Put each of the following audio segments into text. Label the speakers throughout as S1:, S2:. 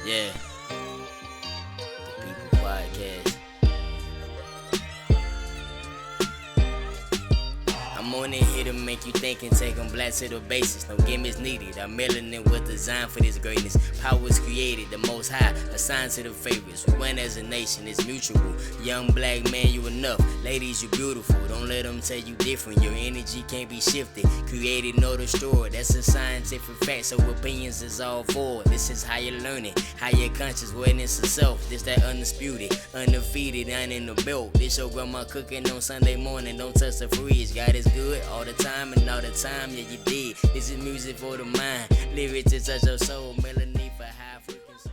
S1: Yeah, the People Podcast. I'm on it here to make you think and take them black to the basis. No gimmicks needed. Our melanin was designed for this greatness. Power was created, the most high, assigned to the favorites. We win as a nation, it's mutual. Young black man, you enough. Ladies, you beautiful. Don't let them tell you different. Your energy can't be shifted. Created, nor destroyed. That's a scientific fact, so opinions is all forward. This is higher learning, higher conscious awareness of self. This that undisputed, undefeated, and in the belt. This your grandma cooking on Sunday morning. Don't touch the fridge. God is good all the time and all the time, yeah, you did. This is music for the mind, lyrics to touch your soul, melody for high frequencies.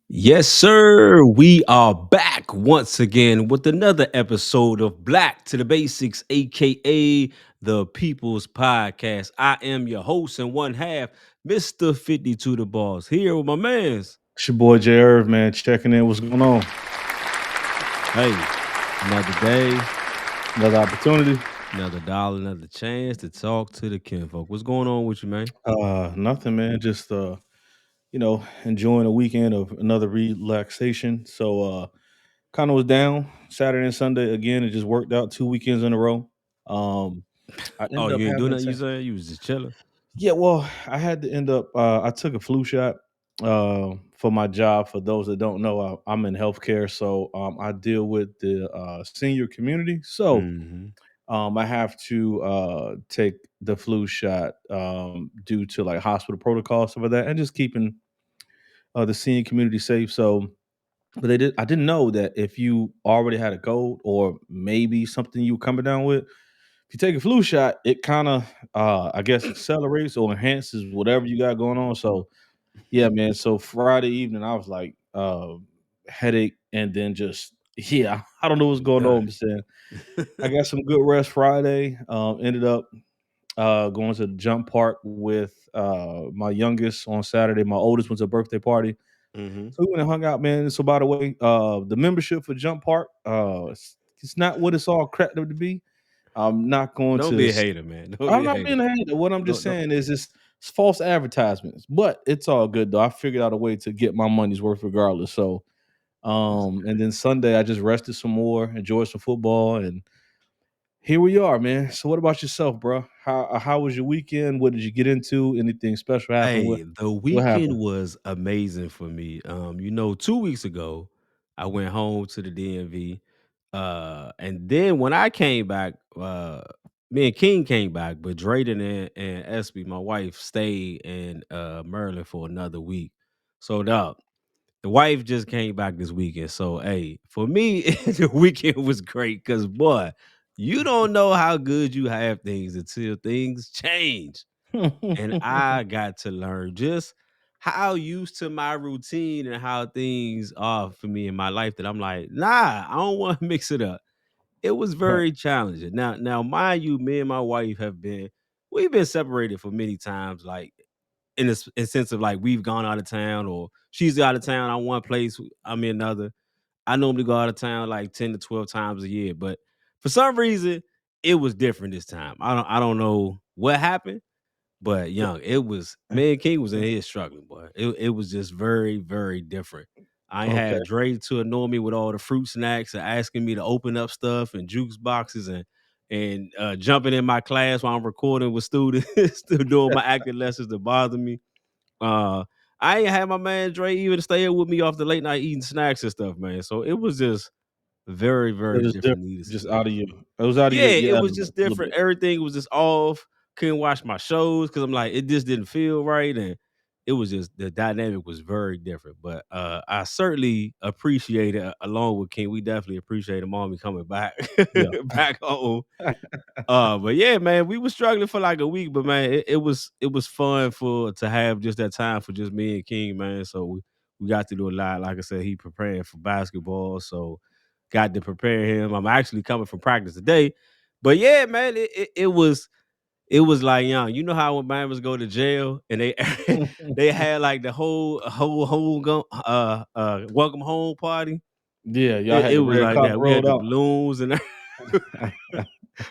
S2: Yes, sir. We are back once again with another episode of Black to the Basics, aka the People's Podcast. I am your host and one half, Mr. 52 the Boss, here with my mans.
S3: It's your boy J. Irv, man, checking in. What's going on?
S2: Hey, another day,
S3: Another opportunity.
S2: another dollar, another chance to talk to the kinfolk. What's going on with you, man?
S3: Nothing, man. Just enjoying a weekend of another relaxation. So kind of was down Saturday and Sunday again. It just worked out 2 weekends in a row. Um, I
S2: Oh,
S3: ended up
S2: you ain't doing
S3: having
S2: nothing, you
S3: to.
S2: saying? You was just chilling?
S3: Yeah, well, I had to end up. I took a flu shot for my job. For those that don't know, I'm in healthcare, so I deal with the senior community. So
S2: Mm-hmm.
S3: I have to take the flu shot due to like hospital protocols stuff like that, and just keeping the senior community safe. So, but I didn't know that if you already had a cold or maybe something you were coming down with, if you take a flu shot, it kind of, I guess, accelerates or enhances whatever you got going on. So, yeah, man. So Friday evening, I was like, headache, and then just yeah, I don't know what's going on.
S2: Done.
S3: I'm saying I got some good rest Friday. Ended up going to the jump park with my youngest on Saturday. My oldest went to a birthday party.
S2: Mm-hmm.
S3: So we went and hung out, man. So by the way, the membership for Jump Park, it's not what it's all cracked up to be. I'm not going
S2: Don't
S3: to.
S2: be a hater, man. Don't
S3: I'm
S2: be a
S3: not
S2: hater.
S3: being a hater. What I'm just
S2: Don't
S3: saying is it's false advertisements, but it's all good though. I figured out a way to get my money's worth regardless. So,
S2: That's
S3: and
S2: good.
S3: then Sunday I just rested some more, enjoyed some football, and here we are, man. So what about yourself, bro? How was your weekend? What did you get into? Anything special happen?
S2: Hey, the
S3: What
S2: weekend
S3: happened?
S2: was amazing for me. 2 weeks ago, I went home to the DMV. And then when I came back, me and King came back, but Drayden and Espy, my wife, stayed in Maryland for another week. So the wife just came back this weekend. So hey, for me, the weekend was great because boy, you don't know how good you have things until things change. And I got to learn just how used to my routine and how things are for me in my life that I'm like, nah, I don't want to mix it up. It was very challenging. Now, mind you, me and my wife we've been separated for many times, like in sense of like we've gone out of town or she's out of town. I'm one place, I'm in another. I normally go out of town like 10 to 12 times a year, but for some reason, it was different this time. I don't know what happened, but young, it was me and King was in here struggling, boy. It was just very, very different. I
S3: Okay.
S2: had Dre to annoy me with all the fruit snacks and asking me to open up stuff and juice boxes and jumping in my class while I'm recording with students, still doing my acting lessons to bother me. Uh I ain't had my man Dre even stay with me off the late night eating snacks and stuff, man. So it was just very,
S3: It
S2: very
S3: was different,
S2: different, needless to
S3: just
S2: say.
S3: out of you. It was out of
S2: Yeah,
S3: your
S2: it was
S3: element
S2: just
S3: a little
S2: different.
S3: bit.
S2: Everything was just off. Couldn't watch my shows because I'm like, it just didn't feel right. And it was just the dynamic was very different. But I certainly appreciate it along with King. We definitely appreciate mommy coming back
S3: Yeah.
S2: back home. But yeah, man, we were struggling for like a week, but man, it was fun for to have just that time for just me and King, man. So we got to do a lot. Like I said, he preparing for basketball, so got to prepare him. I'm actually coming from practice today, but yeah, man, it was like you know how when Bama's go to jail and they they had like the whole home welcome home party.
S3: Yeah, y'all
S2: It,
S3: had
S2: it
S3: the
S2: was
S3: red
S2: like
S3: carpet
S2: that. We had
S3: rolled
S2: the
S3: out.
S2: balloons and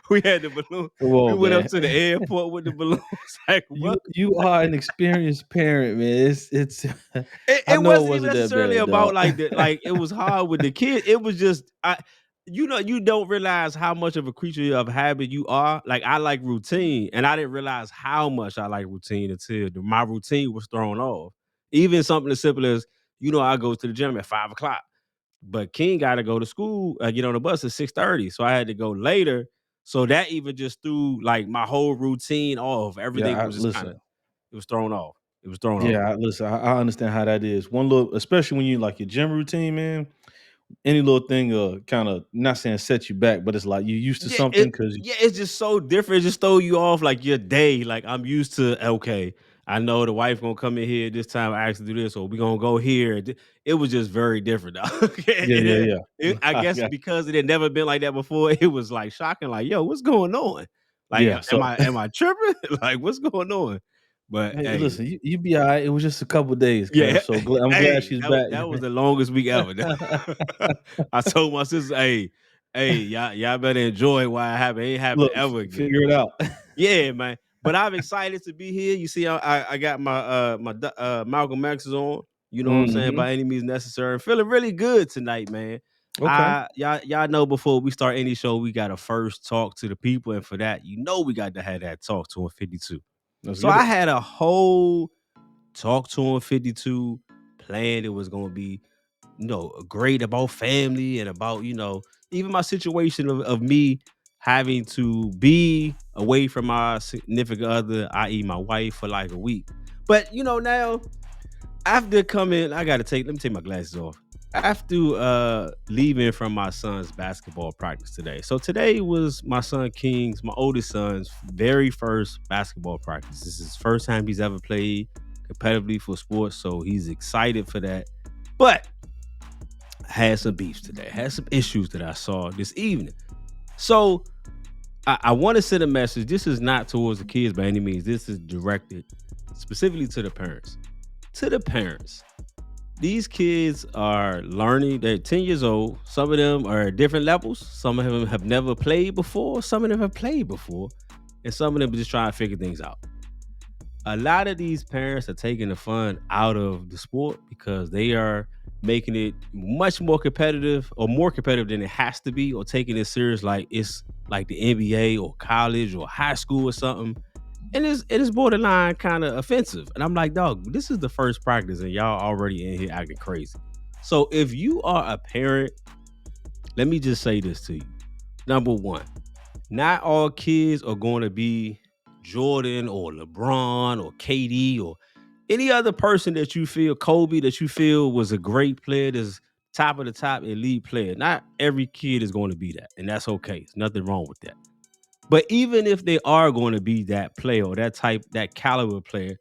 S2: We had the balloon.
S3: Come
S2: We
S3: on,
S2: went up
S3: man.
S2: to the airport with the balloons. Like what?
S3: You are an experienced parent, man. It's
S2: It,
S3: I
S2: it
S3: know it
S2: wasn't even
S3: wasn't that
S2: necessarily
S3: bad,
S2: about
S3: dog.
S2: like the like it was hard with the kid. It was just you don't realize how much of a creature of habit you are. Like I like routine, and I didn't realize how much I like routine until my routine was thrown off. Even something as simple as I go to the gym at 5 o'clock, but King got to go to school, get on the bus at 6:30, so I had to go later. So that even just threw like my whole routine off.
S3: Yeah,
S2: Everything
S3: I
S2: was just kind of
S3: listen.
S2: it was thrown off. It was thrown off.
S3: Yeah, listen, I understand how that is. One little especially when you like your gym routine, man, any little thing kinda not saying set you back, but it's like you used to
S2: Yeah,
S3: something because
S2: it's just so different. It just throw you off like your day. Like I'm used to, okay, I know the wife gonna come in here this time. I asked to do this, or we gonna go here. It was just very different. Dog.
S3: yeah, yeah, yeah.
S2: I
S3: I
S2: guess
S3: got
S2: because it had never been like that before, it was like shocking. Like, yo, what's going on? Like,
S3: yeah, so
S2: am I tripping? Like, what's going on? But
S3: hey,
S2: hey,
S3: listen, you be alright. It was just a couple days,
S2: yeah,
S3: cuz. So I'm glad
S2: hey,
S3: she's back.
S2: that was the longest week ever. I told my sister, hey, y'all better enjoy it while it happened. It ain't happening
S3: Look,
S2: ever again.
S3: figure it out.
S2: Yeah, man. But I'm excited to be here. You see, I got my Malcolm X's on. You know what I'm saying?
S3: Mhm.
S2: By any means necessary. Feeling really good tonight, man.
S3: Okay.
S2: Y'all know before we start any show, we gotta first talk to the people, and for that, we got to have that talk to him 52.
S3: Let's
S2: So
S3: get
S2: I
S3: it.
S2: had a whole talk to him 52 planned. It was gonna be great about family and about, even my situation of me having to be away from my significant other, i.e., my wife, for like a week. But now after coming, let me take my glasses off. After leaving from my son's basketball practice today. So today was my son King's, my oldest son's very first basketball practice. This is his first time he's ever played competitively for sports, so he's excited for that. But had some beefs today, had some issues that I saw this evening. So I want to send a message. This is not towards the kids by any means. This is directed specifically to the parents. To the parents, these kids are learning. They're 10 years old. Some of them are at different levels. Some of them have never played before. Some of them have played before. And some of them are just trying to figure things out. A lot of these parents are taking the fun out of the sport because they are making it much more competitive, or more competitive than it has to be, or taking it serious like it's like the NBA or college or high school or something. And it is borderline kind of offensive. And I'm like, dog, this is the first practice and y'all already in here acting crazy. So if you are a parent, let me just say this to you. Number one, not all kids are going to be Jordan or LeBron or KD or any other person that you feel, Kobe, that you feel was a great player, that's top of the top elite player. Not every kid is going to be that, and that's okay. There's nothing wrong with that. But even if they are going to be that player or that type, that caliber player,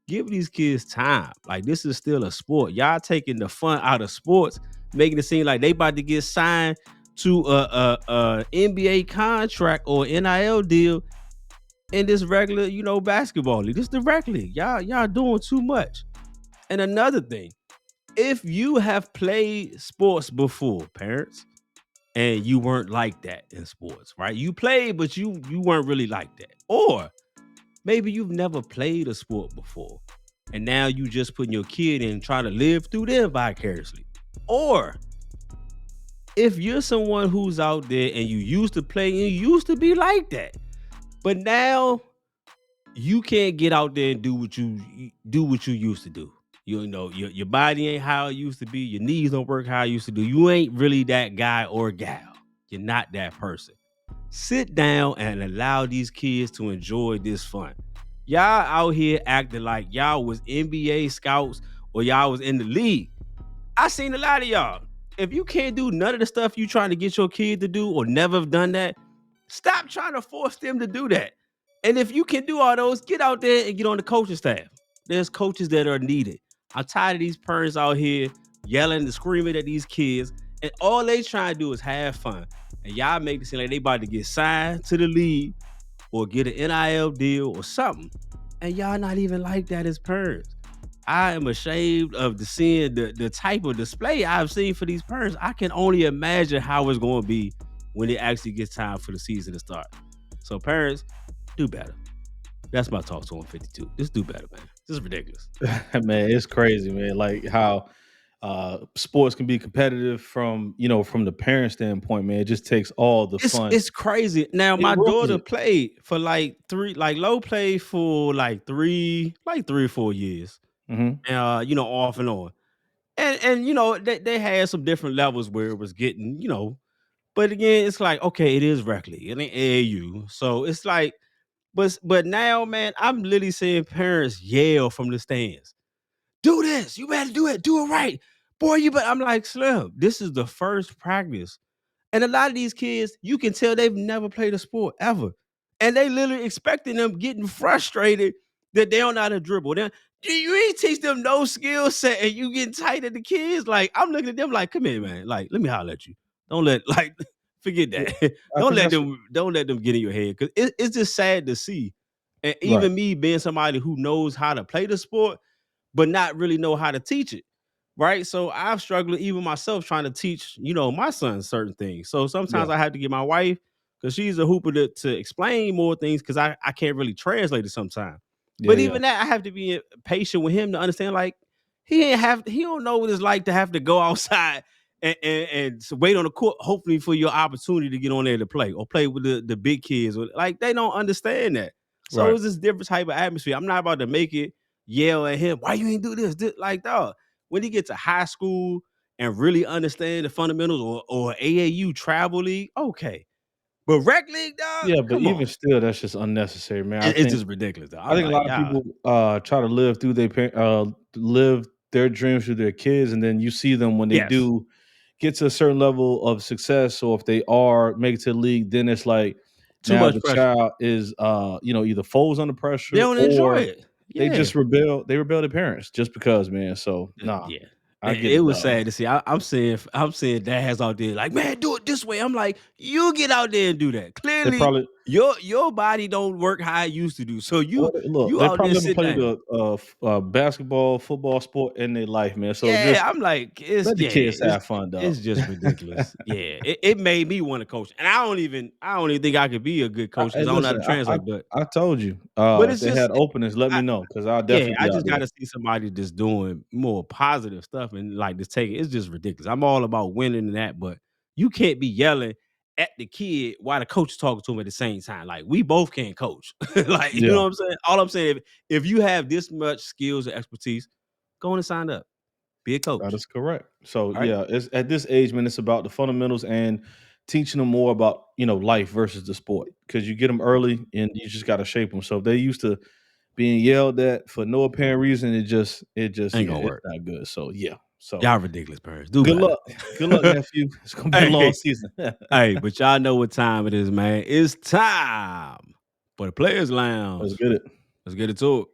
S2: give these kids time. Like this is still a sport. Y'all taking the fun out of sports, making it seem like they about to get signed to a NBA contract or NIL deal in this regular, basketball league. This is the rec league. Y'all doing too much. And another thing, if you have played sports before, parents, and you weren't like that in sports, right? You played, but you weren't really like that. Or maybe you've never played a sport before, and now you just putting your kid in trying to live through them vicariously. Or if you're someone who's out there and you used to play and you used to be like that, but now you can't get out there and do what you used to do. Your body ain't how it used to be. Your knees don't work how it used to do. You ain't really that guy or gal. You're not that person. Sit down and allow these kids to enjoy this fun. Y'all out here acting like y'all was NBA scouts or y'all was in the league. I seen a lot of y'all. If you can't do none of the stuff you trying to get your kid to do or never have done that, stop trying to force them to do that. And if you can do all those, get out there and get on the coaching staff. There's coaches that are needed. I'm tired of these parents out here yelling and screaming at these kids, and all they trying to do is have fun. And y'all make it seem like they about to get signed to the league or get an NIL deal or something. And y'all not even like that as parents. I am ashamed of seeing the type of display I've seen for these parents. I can only imagine how it's going to be when it actually gets time for the season to start. So parents, do better. That's my talk to 152. Just do better, man. This is ridiculous.
S3: Man, it's crazy, man. Like how sports can be competitive from from the parent standpoint, man. It just takes all the fun.
S2: It's crazy. Now
S3: It
S2: my
S3: ruins
S2: daughter
S3: it.
S2: played for like low played for like 3 or 4 years.
S3: Hmm.
S2: Off and on. And they had some different levels where it was getting, but again, it's like, okay, it is rec league. It ain't AAU. So it's like, but now, man, I'm literally seeing parents yell from the stands. Do this. You better do it. Do it right. Boy, you better. I'm like, Slim, this is the first practice. And a lot of these kids, you can tell they've never played a sport ever. And they literally expecting them getting frustrated that they don't know how to dribble. Then you ain't teach them no skill set and you getting tight at the kids. Like, I'm looking at them like, come here, man. Like, let me holler at you. Don't let like forget
S3: Yeah,
S2: that.
S3: I think that's
S2: Don't let them get in your head. Cause it's just sad to see. And
S3: right.
S2: even me being somebody who knows how to play the sport, but not really know how to teach it. Right. So I've struggled even myself trying to teach, my son certain things. So
S3: Yeah,
S2: sometimes I have to get my wife because she's a hooper to explain more things because I can't really translate it sometimes.
S3: yeah,
S2: But
S3: yeah.
S2: even that, I have to be patient with him to understand, like, he don't know what it's like to have to go outside and wait on the court, hopefully for your opportunity to get on there to play or play with the big kids. Like, they don't understand that. So
S3: Right.
S2: it's this different type of atmosphere. I'm not about to make it yell at him. Why you ain't do this? Like, dog, when he gets to high school and really understand the fundamentals or AAU travel league, okay. But rec league, dog,
S3: Yeah, but
S2: come
S3: even
S2: on.
S3: still, that's just unnecessary, man.
S2: It's just ridiculous, dog.
S3: I
S2: I'm
S3: think a
S2: like,
S3: lot of
S2: y'all
S3: people try to live through live their dreams through their kids, and then you see them when they
S2: yes.
S3: do get to a certain level of success, or if they are make it to the league, then it's like
S2: Too
S3: now
S2: much
S3: the
S2: pressure.
S3: child is either folds under
S2: They
S3: pressure
S2: don't enjoy
S3: or
S2: it.
S3: they
S2: Yeah.
S3: just rebel. They rebel their parents just because, man. So nah,
S2: Yeah.
S3: I get
S2: It
S3: it,
S2: was
S3: dog.
S2: sad to see. I'm seeing dads out there like, man, do it this way. I'm like, you get out there and do that.
S3: They
S2: Clearly,
S3: probably
S2: your body don't work how it used to do. So
S3: Well,
S2: you
S3: look,
S2: you
S3: they
S2: out
S3: probably
S2: there
S3: never
S2: sit
S3: played
S2: down.
S3: basketball, football sport in their life, man. So
S2: Yeah,
S3: just
S2: I'm like,
S3: let the kids have fun, dog.
S2: it's just ridiculous. Yeah, it made me want to coach, and I don't even think I could be a good coach
S3: Hey,
S2: because I don't know how
S3: listen,
S2: to translate. But
S3: told you, if
S2: it's
S3: they had
S2: just,
S3: openings, let me
S2: I,
S3: know because I'll
S2: yeah,
S3: definitely
S2: I
S3: be out
S2: just got
S3: there.
S2: to see somebody just doing more positive stuff and like just take it. It's just ridiculous. I'm all about winning and that, but you can't be yelling at the kid while the coach is talking to him at the same time. Like, we both can't coach. Like, you know
S3: Yeah,
S2: what I'm saying? All I'm saying, if you have this much skills and expertise, go on and sign up. Be a
S3: that
S2: coach.
S3: is correct. So
S2: All right.
S3: yeah, it's at this age, man, it's about the fundamentals and teaching them more about life versus the sport because you get them early and you just got to shape them. So if they used to being yelled at for no apparent reason, it just
S2: Ain't
S3: yeah,
S2: gonna
S3: it's
S2: work.
S3: not good. So yeah, so
S2: Y'all ridiculous parents. Do
S3: good
S2: better.
S3: luck, good luck, nephew. It's gonna be a long
S2: Hey,
S3: season.
S2: hey, but y'all know what time it is, man. It's time for the Players
S3: Let's
S2: Lounge.
S3: get it.
S2: Let's get into it.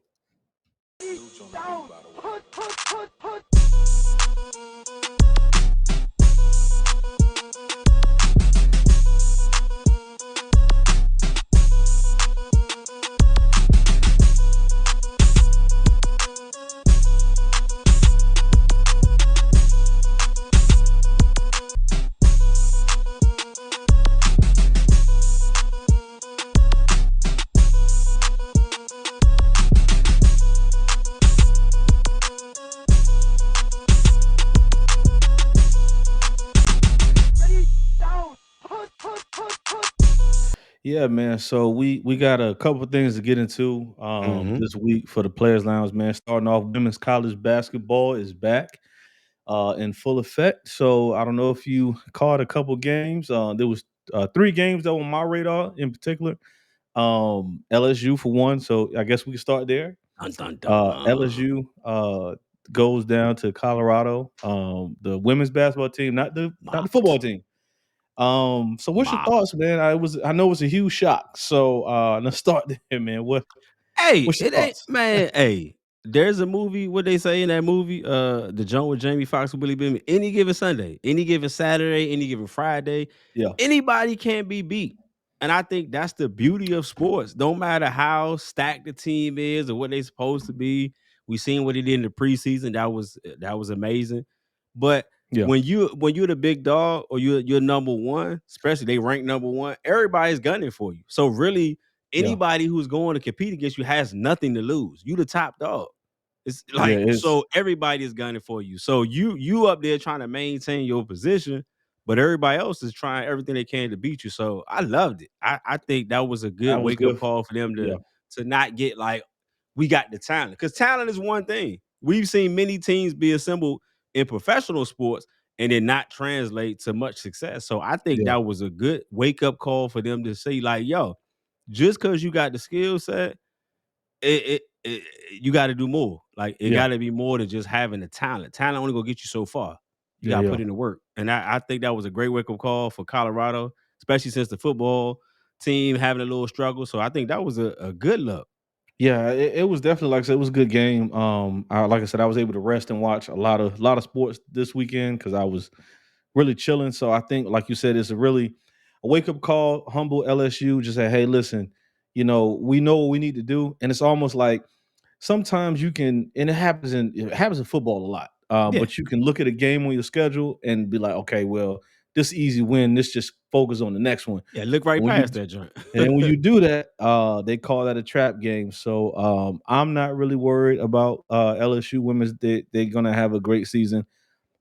S3: Yeah, man. So we got a couple of things to get into
S2: Mhm.
S3: this week for the Players Lounge, man. Starting off, women's college basketball is back in full effect. So I don't know if you caught a couple games. There was three games that were on my radar in particular. LSU for one. So I guess we can start there.
S2: Dun, dun, dun.
S3: LSU goes down to Colorado. The women's basketball team, not the football
S2: Mopped.
S3: team. So what's your
S2: Mopped.
S3: thoughts, man? I know it's a huge shock. So let's start there, man.
S2: Hey,
S3: What's your
S2: it ain't,
S3: thoughts?
S2: man. Hey, there's a movie. What they say in that movie? The joint with Jamie Foxx and Willie Beeman. Any given Sunday, any given Saturday, any given Friday,
S3: Yeah,
S2: anybody can be beat. And I think that's the beauty of sports. Don't matter how stacked the team is or what they supposed to be. We seen what he did in the preseason. That was amazing. But
S3: Yeah.
S2: when you're the big dog or you're number one, especially they rank number one, everybody's gunning for you. So really,
S3: Yeah.
S2: anybody who's going to compete against you has nothing to lose. You the top dog. It's
S3: Yeah,
S2: like
S3: it's
S2: so everybody is gunning for you. So you up there trying to maintain your position, but everybody else is trying everything they can to beat you. So I loved it. I think that was a good
S3: that was
S2: wake up
S3: good.
S2: call for them
S3: Yeah.
S2: to not get like we got the talent because talent is one thing. We've seen many teams be assembled in professional sports and then not translate to much success. So I think
S3: Yeah.
S2: that was a good wake up call for them to say like, yo, just because you got the skill set it you gotta do more. Like, it
S3: Yeah.
S2: gotta be more than just having the talent. Talent only gonna get you so far. You
S3: Yeah.
S2: gotta
S3: Yeah.
S2: put in the work, and I think that was a great wake-up call for Colorado, especially since the football team having a little struggle, so I think that was a good look.
S3: Yeah, it was definitely like I said, it was a good game. Like I said, I was able to rest and watch a lot of sports this weekend because I was really chilling. So I think, like you said, it's a wake up call. Humble LSU, just say, hey, listen, we know what we need to do, and it's almost like sometimes you can, and it happens in football a lot.
S2: Yeah.
S3: But you can look at a game on your schedule and be like, okay, well, this easy win. This just focus on the next one.
S2: Yeah, look right
S3: And when you
S2: past that joint.
S3: and then when you do that, they call that a trap game. So I'm not really worried about LSU women's. They're gonna have a great season.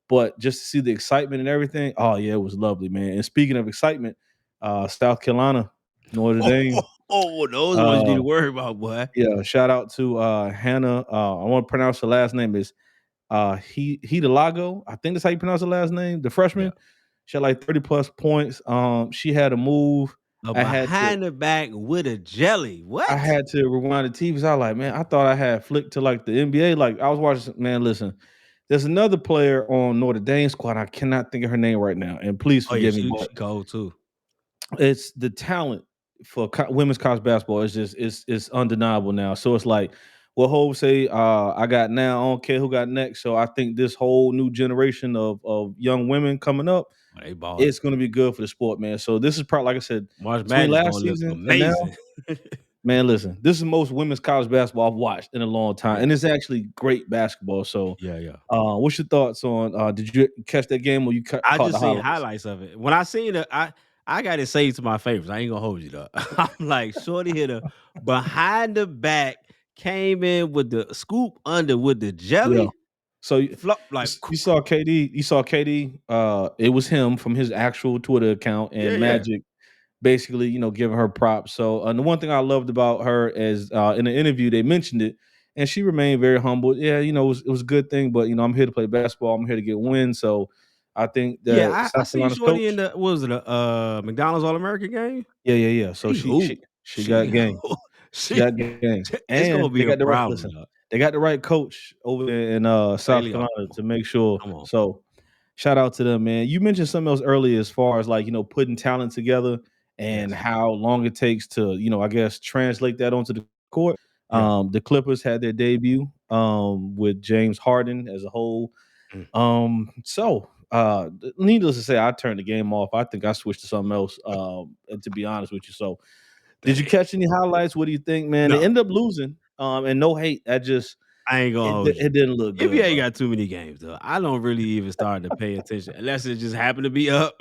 S3: But just to see the excitement and everything, oh yeah, it was lovely, man. And speaking of excitement, South Carolina, Notre Dame.
S2: Those ones you need
S3: Uh,
S2: to worry about, boy.
S3: yeah, shout out to Hannah. I want to pronounce her last name is Hidalago. I think that's how you pronounce her last name. The
S2: Yeah.
S3: freshman. She had like 30 plus points. She had a move.
S2: A
S3: I had to
S2: behind the back with a jelly.
S3: I
S2: What?
S3: had to rewind the TV. So I was like, man, I thought I had flicked to like the NBA. Like I was watching. Man, listen, there's another player on Notre Dame squad. I cannot think of her name right now, and please
S2: Oh, yeah,
S3: forgive me,
S2: she
S3: but
S2: cold too.
S3: it's the talent for women's college basketball is just it's undeniable now. So it's like what Hov say, I got now, I don't care who got next. So I think this whole new generation of young women coming up,
S2: Oh, they balling.
S3: it's gonna be good for the sport, man. So this is probably like I said,
S2: March
S3: between
S2: Madness
S3: last
S2: gonna look
S3: season and now,
S2: amazing.
S3: man, listen, this is the most women's college basketball I've watched in a long time.
S2: Yeah.
S3: And it's actually great basketball. So
S2: Yeah, yeah.
S3: what's your thoughts on did you catch that game or you
S2: I
S3: caught the
S2: just seen
S3: highlights?
S2: highlights of it. When I seen it, I got it saved to my favorites. I ain't gonna hold you though. I'm like, Shorty hit a behind the back, came in with the scoop under with the
S3: Yeah.
S2: jelly,
S3: So
S2: flop like
S3: you saw KD. You saw KD. It was him from his actual Twitter account,
S2: yeah,
S3: and
S2: yeah.
S3: Magic basically, giving her props. So the one thing I loved about her is in the interview they mentioned it, and she remained very humble. Yeah, it was a good thing, but I'm here to play basketball. I'm here to get wins. So I think
S2: Yeah,
S3: that
S2: I
S3: South
S2: seen
S3: Carolina's
S2: Shorty in
S3: coach.
S2: the what was it McDonald's All American game?
S3: Yeah, yeah, yeah. So
S2: She
S3: she she
S2: hoop.
S3: she got
S2: She
S3: game. She
S2: she
S3: got game,
S2: it's gonna
S3: and
S2: be
S3: they
S2: a
S3: got the right.
S2: problem,
S3: Listen,
S2: dog.
S3: they got the right coach over there in South
S2: Bailey, oh,
S3: Carolina to make sure.
S2: come on.
S3: So shout out to them, man. You mentioned something else earlier as far as like, putting talent together and
S2: Yes.
S3: how long it takes to, I guess translate that onto the court.
S2: Yeah.
S3: The Clippers had their debut with James Harden as a whole.
S2: Mm.
S3: Needless to say, I turned the game off. I think I switched to something else, and to be honest with you. So did you
S2: Dang.
S3: catch any highlights? What do you think, man? They
S2: No,
S3: ended up losing. And no hate. I just
S2: I ain't gonna
S3: it,
S2: hold you.
S3: it didn't look good,
S2: NBA
S3: bro.
S2: got too many games though. I don't really even start to pay attention unless it just happened to be up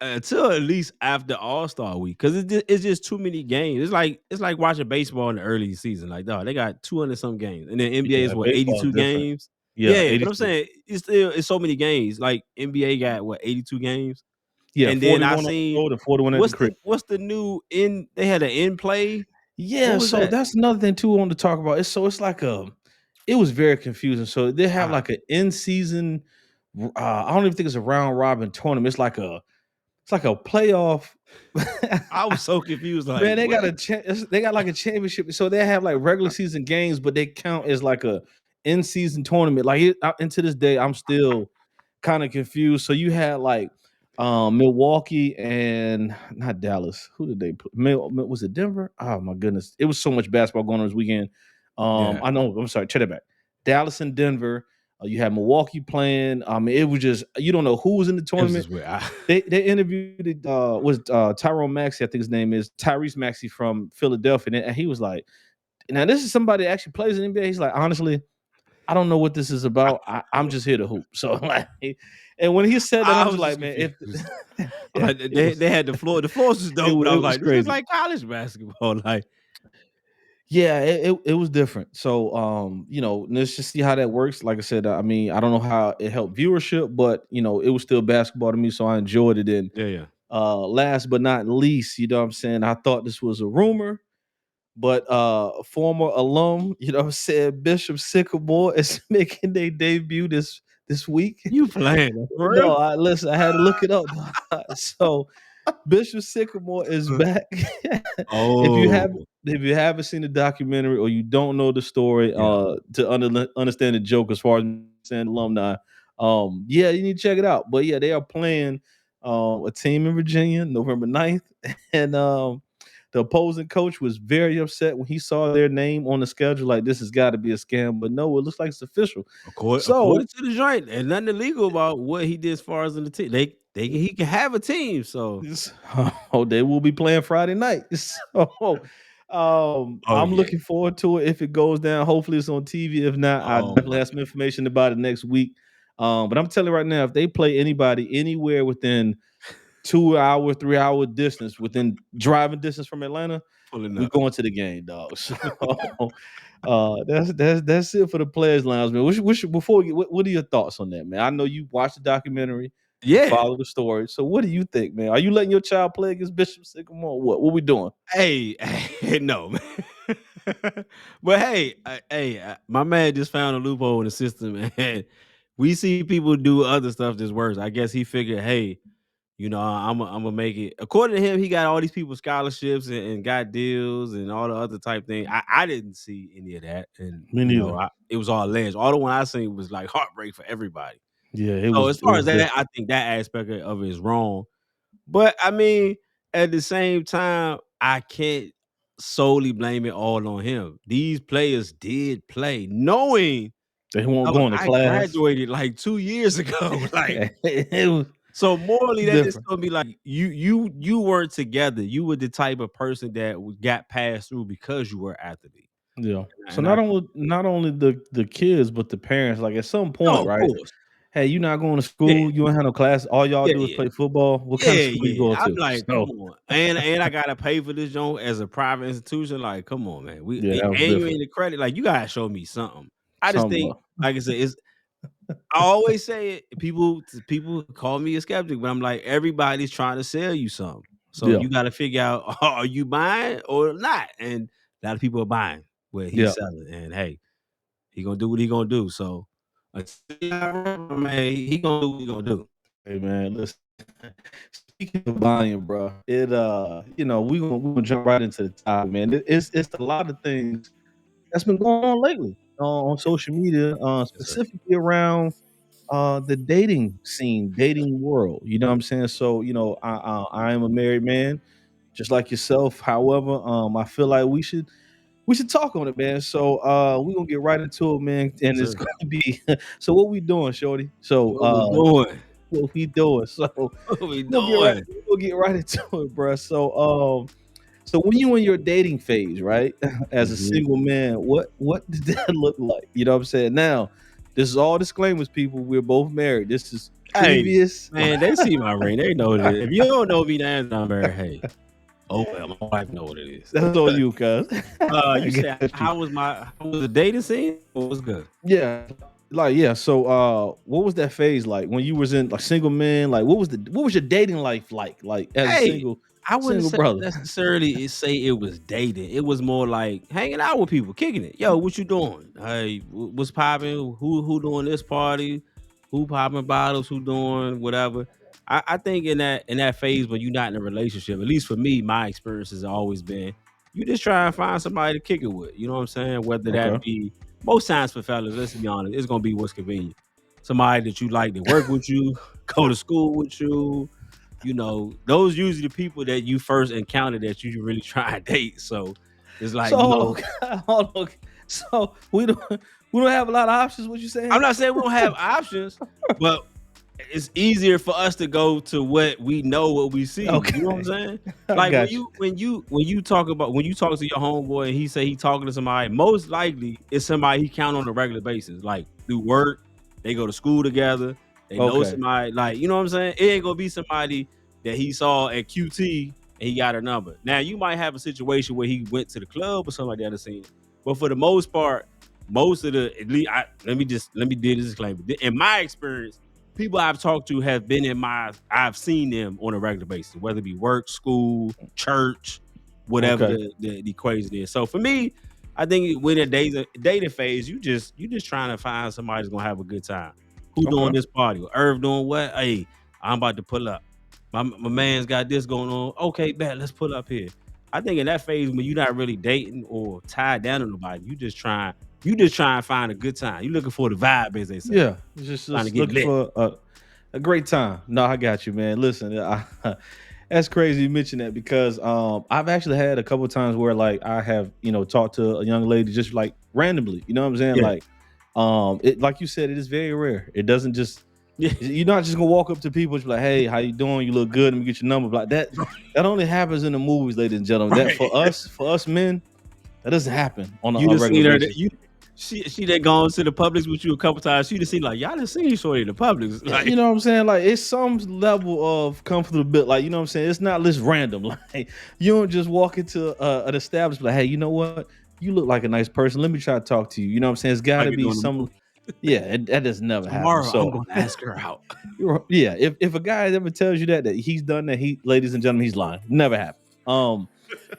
S2: until at least after All Star week because it's just too many games. It's like watching baseball in the early season. Like, dog, they got 200 some games, and then NBA is
S3: Yeah,
S2: what
S3: baseball is
S2: 82
S3: different.
S2: games.
S3: Yeah,
S2: Yeah, but I'm
S3: 82.
S2: saying it's so many games. Like NBA got what 82 games,
S3: Yeah,
S2: and then I
S3: 41 on the
S2: seen
S3: road and 41 at the crib.
S2: what's the new in they had an in play. What
S3: Yeah,
S2: was
S3: so
S2: that?
S3: that's another thing too I wanted to talk about. It's like it was very confusing. So they have
S2: I,
S3: like an in season. I don't even think it's a round robin tournament. It's like a playoff.
S2: I was so confused. Like
S3: Man, they got
S2: what?
S3: they got like a championship. So they have like regular season games, but they count as like a in season tournament. And to this day, I'm still kind of confused. So you had like Milwaukee and not Dallas. Who did they put? Was it Denver? Oh my goodness. It was so much basketball going on this weekend.
S2: Yeah,
S3: I know, I'm sorry, check that back. Dallas and Denver. You had Milwaukee playing. It was just you don't know who was in the
S2: it was
S3: tournament.
S2: just weird.
S3: They interviewed was Tyrone Maxey, I think his name is Tyrese Maxey from Philadelphia, and he was like, now this is somebody that actually plays in the NBA. He's like, honestly, I don't know what this is about. I'm just here to hoop. So like, and when he said that,
S2: I
S3: I'm just
S2: was just
S3: like, man, if
S2: confused.
S3: yeah,
S2: Like they had the floor. The floors was dope, but I
S3: it
S2: was
S3: was
S2: like, this is
S3: crazy.
S2: like college basketball. Like,
S3: Yeah, it was different. So, let's just see how that works. Like I said, I mean, I don't know how it helped viewership, but it was still basketball to me, so I enjoyed it. And
S2: yeah, yeah.
S3: last but not least, you know what I'm saying? I thought this was a rumor, but a former alum, you know what I'm saying, Bishop Sycamore is making their debut this week.
S2: You playing for real?
S3: No, listen, I had to look it up. So Bishop Sycamore is back. if you haven't
S2: Oh,
S3: if you haven't seen the documentary or you don't know the story,
S2: yeah.
S3: to understand the joke as far as saying alumni, yeah, you need to check it out. But yeah, they are playing a team in Virginia, November 9th. And the opposing coach was very upset when he saw their name on the schedule. Like, this has got to be a scam, but no, it looks like it's official.
S2: According
S3: So
S2: to the joint, and nothing illegal about what he did as far as in the team. He can have a team. So,
S3: Oh, they will be playing Friday night. So,
S2: oh
S3: I'm
S2: yeah.
S3: looking forward to it if it goes down. Hopefully, it's on TV. If not, I
S2: Oh
S3: definitely
S2: my
S3: have some information about it next week. But I'm telling you right now, if they play anybody anywhere within 2 hour, 3 hour distance, within driving distance from Atlanta,
S2: pulling
S3: we're
S2: up.
S3: going to the game, dog. So, that's it for the players' lounge, man. Before we get, what are your thoughts on that, man? I know you watched the documentary, you
S2: Yeah.
S3: follow the story. So, what do you think, man? Are you letting your child play against Bishop Sycamore? What we doing?
S2: Hey, no, man. But hey, my man just found a loophole in the system, and we see people do other stuff that's worse. I guess he figured, hey, I'm gonna make it. According to him, he got all these people scholarships and got deals and all the other type thing. I didn't see any of that, and
S3: Me neither.
S2: it was all alleged. All the one I seen was like heartbreak for everybody.
S3: Yeah,
S2: So as
S3: it
S2: far
S3: was
S2: as that,
S3: different.
S2: I think that aspect of it is wrong. But I mean, at the same time, I can't solely blame it all on him. These players did play, knowing
S3: They won't go into
S2: I
S3: class.
S2: graduated like 2 years ago. Like,
S3: it was
S2: so morally, that just
S3: different.
S2: told me like you weren't together. You were the type of person that got passed through because you were athlete.
S3: Yeah. So
S2: And I
S3: not only the kids, but the parents. Like, at some
S2: no,
S3: point,
S2: of
S3: right?
S2: course,
S3: Hey, you not going to
S2: yeah,
S3: school. You don't have no class. All y'all
S2: yeah,
S3: do is
S2: yeah.
S3: play football. What kind of
S2: Yeah,
S3: school you
S2: yeah.
S3: going
S2: I'm
S3: to?
S2: like, come
S3: So
S2: on, and I gotta pay for this joint as a private institution. Like, come on, man.
S3: yeah, that was
S2: And you
S3: different.
S2: ain't the credit. Like, you gotta show me something. I just
S3: Something
S2: think,
S3: up.
S2: like I said, it's. I always say it. People call me a skeptic, but I'm like, everybody's trying to sell you something. So
S3: Yeah.
S2: you got to figure out, are you buying or not? And a lot of people are buying what
S3: Yeah.
S2: he's selling. And hey, he gonna do what he gonna do. So man, he gonna do what he gonna do.
S3: Hey, man, listen. Speaking of buying, bro, we gonna jump right into the topic, man. It's a lot of things that's been going on lately on social media,
S2: Yes, sir.
S3: specifically around the dating scene, dating world. You know what I'm saying? So, I am a married man, just like yourself. However, I feel like we should talk on it, man. So we're gonna get right into it, man. And
S2: Yes,
S3: it's
S2: sir.
S3: gonna be so what we doing, Shorty? So
S2: What we doing?
S3: what we doing? So
S2: What we
S3: we'll get right
S2: doing?
S3: we'll get right into it, bro. So when you in your dating phase, right? As a
S2: Mhm.
S3: single man, what did that look like? You know what I'm saying? Now, this is all disclaimers, people. We're both married. This is
S2: Hey,
S3: previous.
S2: man, they see my ring. They know that. If you don't know me, now I'm married. Hey, oh well, my wife know what it is.
S3: That's on you, cuz. I
S2: You said
S3: got you.
S2: how was the dating scene? What was good?
S3: Yeah. Like, yeah. So what was that phase like when you was in like single man? Like, what was your dating life like as a
S2: Hey, I wouldn't
S3: single
S2: say
S3: brother?
S2: necessarily say it was dating. It was more like hanging out with people, kicking it. Yo, what you doing? Hey, what's popping? Who doing this party? Who popping bottles? Who doing whatever? I think in that phase when you're not in a relationship, at least for me, my experience has always been you just try and find somebody to kick it with. You know what I'm saying? Whether that
S3: Okay.
S2: be most times for fellas, let's be honest, it's gonna be what's convenient. Somebody that you like to work with you, go to school with you, those usually the people that you first encounter that you really try and date. So it's like,
S3: So hold on, hold on. So we don't have a lot of options. What you
S2: I'm
S3: saying?
S2: not saying we don't have options, but it's easier for us to go to what we know, what we see. You know what I'm
S3: Okay.
S2: saying?
S3: I
S2: Like
S3: got you.
S2: when you talk about when you talk to your homeboy and he say he talking to somebody, most likely it's somebody he count on a regular basis, like through work. They go to school together. They know
S3: Okay.
S2: somebody, like you know what I'm saying. It ain't gonna be somebody that he saw at QT and he got a number. Now you might have a situation where he went to the club or something like that and seen it, but for the most part, most of the at least let me do this disclaimer. In my experience, people I've talked to have been I've seen them on a regular basis, whether it be work, school, church, whatever
S3: Okay.
S2: the equation is. So for me, I think when a dating phase, you just trying to find somebody that's gonna have a good time. Who doing
S3: Okay.
S2: this party? Irv doing what? Hey, I'm about to pull up. My man's got this going on. Okay, bet, let's pull up here. I think in that phase when you're not really dating or tied down to nobody, you just try and find a good time. You looking for the vibe, as they say.
S3: Yeah.
S2: Trying to
S3: Just
S2: get
S3: looking
S2: lit.
S3: for a great time. No, I got you, man. Listen, that's crazy you mentioned that because I've actually had a couple times where like I have, talked to a young lady just like randomly, you know what I'm saying?
S2: Yeah.
S3: Like it like you said, it is very rare. It doesn't just
S2: Yeah.
S3: you're not just gonna walk up to people and be like, hey, how you doing? You look good. Let me get your number. Like that. That only happens in the movies, ladies and gentlemen. That
S2: Right.
S3: for us men, that doesn't happen on
S2: You
S3: a
S2: just
S3: regular
S2: seen her
S3: basis.
S2: she done gone to the Publix with you a couple times. She just seen like y'all done seen Shorty in the Publix.
S3: Yeah, you
S2: Like
S3: know what I'm saying? Like it's some level of comfortability. Like, you know what I'm saying? It's not just random. Like you don't just walk into an establishment like, hey, you know what? You look like a nice person. Let me try to talk to you. You know what I'm saying? It's
S2: like
S3: gotta
S2: you
S3: be
S2: doing the
S3: some,
S2: movie.
S3: yeah, that does never happen.
S2: Tomorrow I'm
S3: So
S2: gonna ask her out.
S3: yeah, if a guy ever tells you that he's done that, ladies and gentlemen, he's lying. Never happened.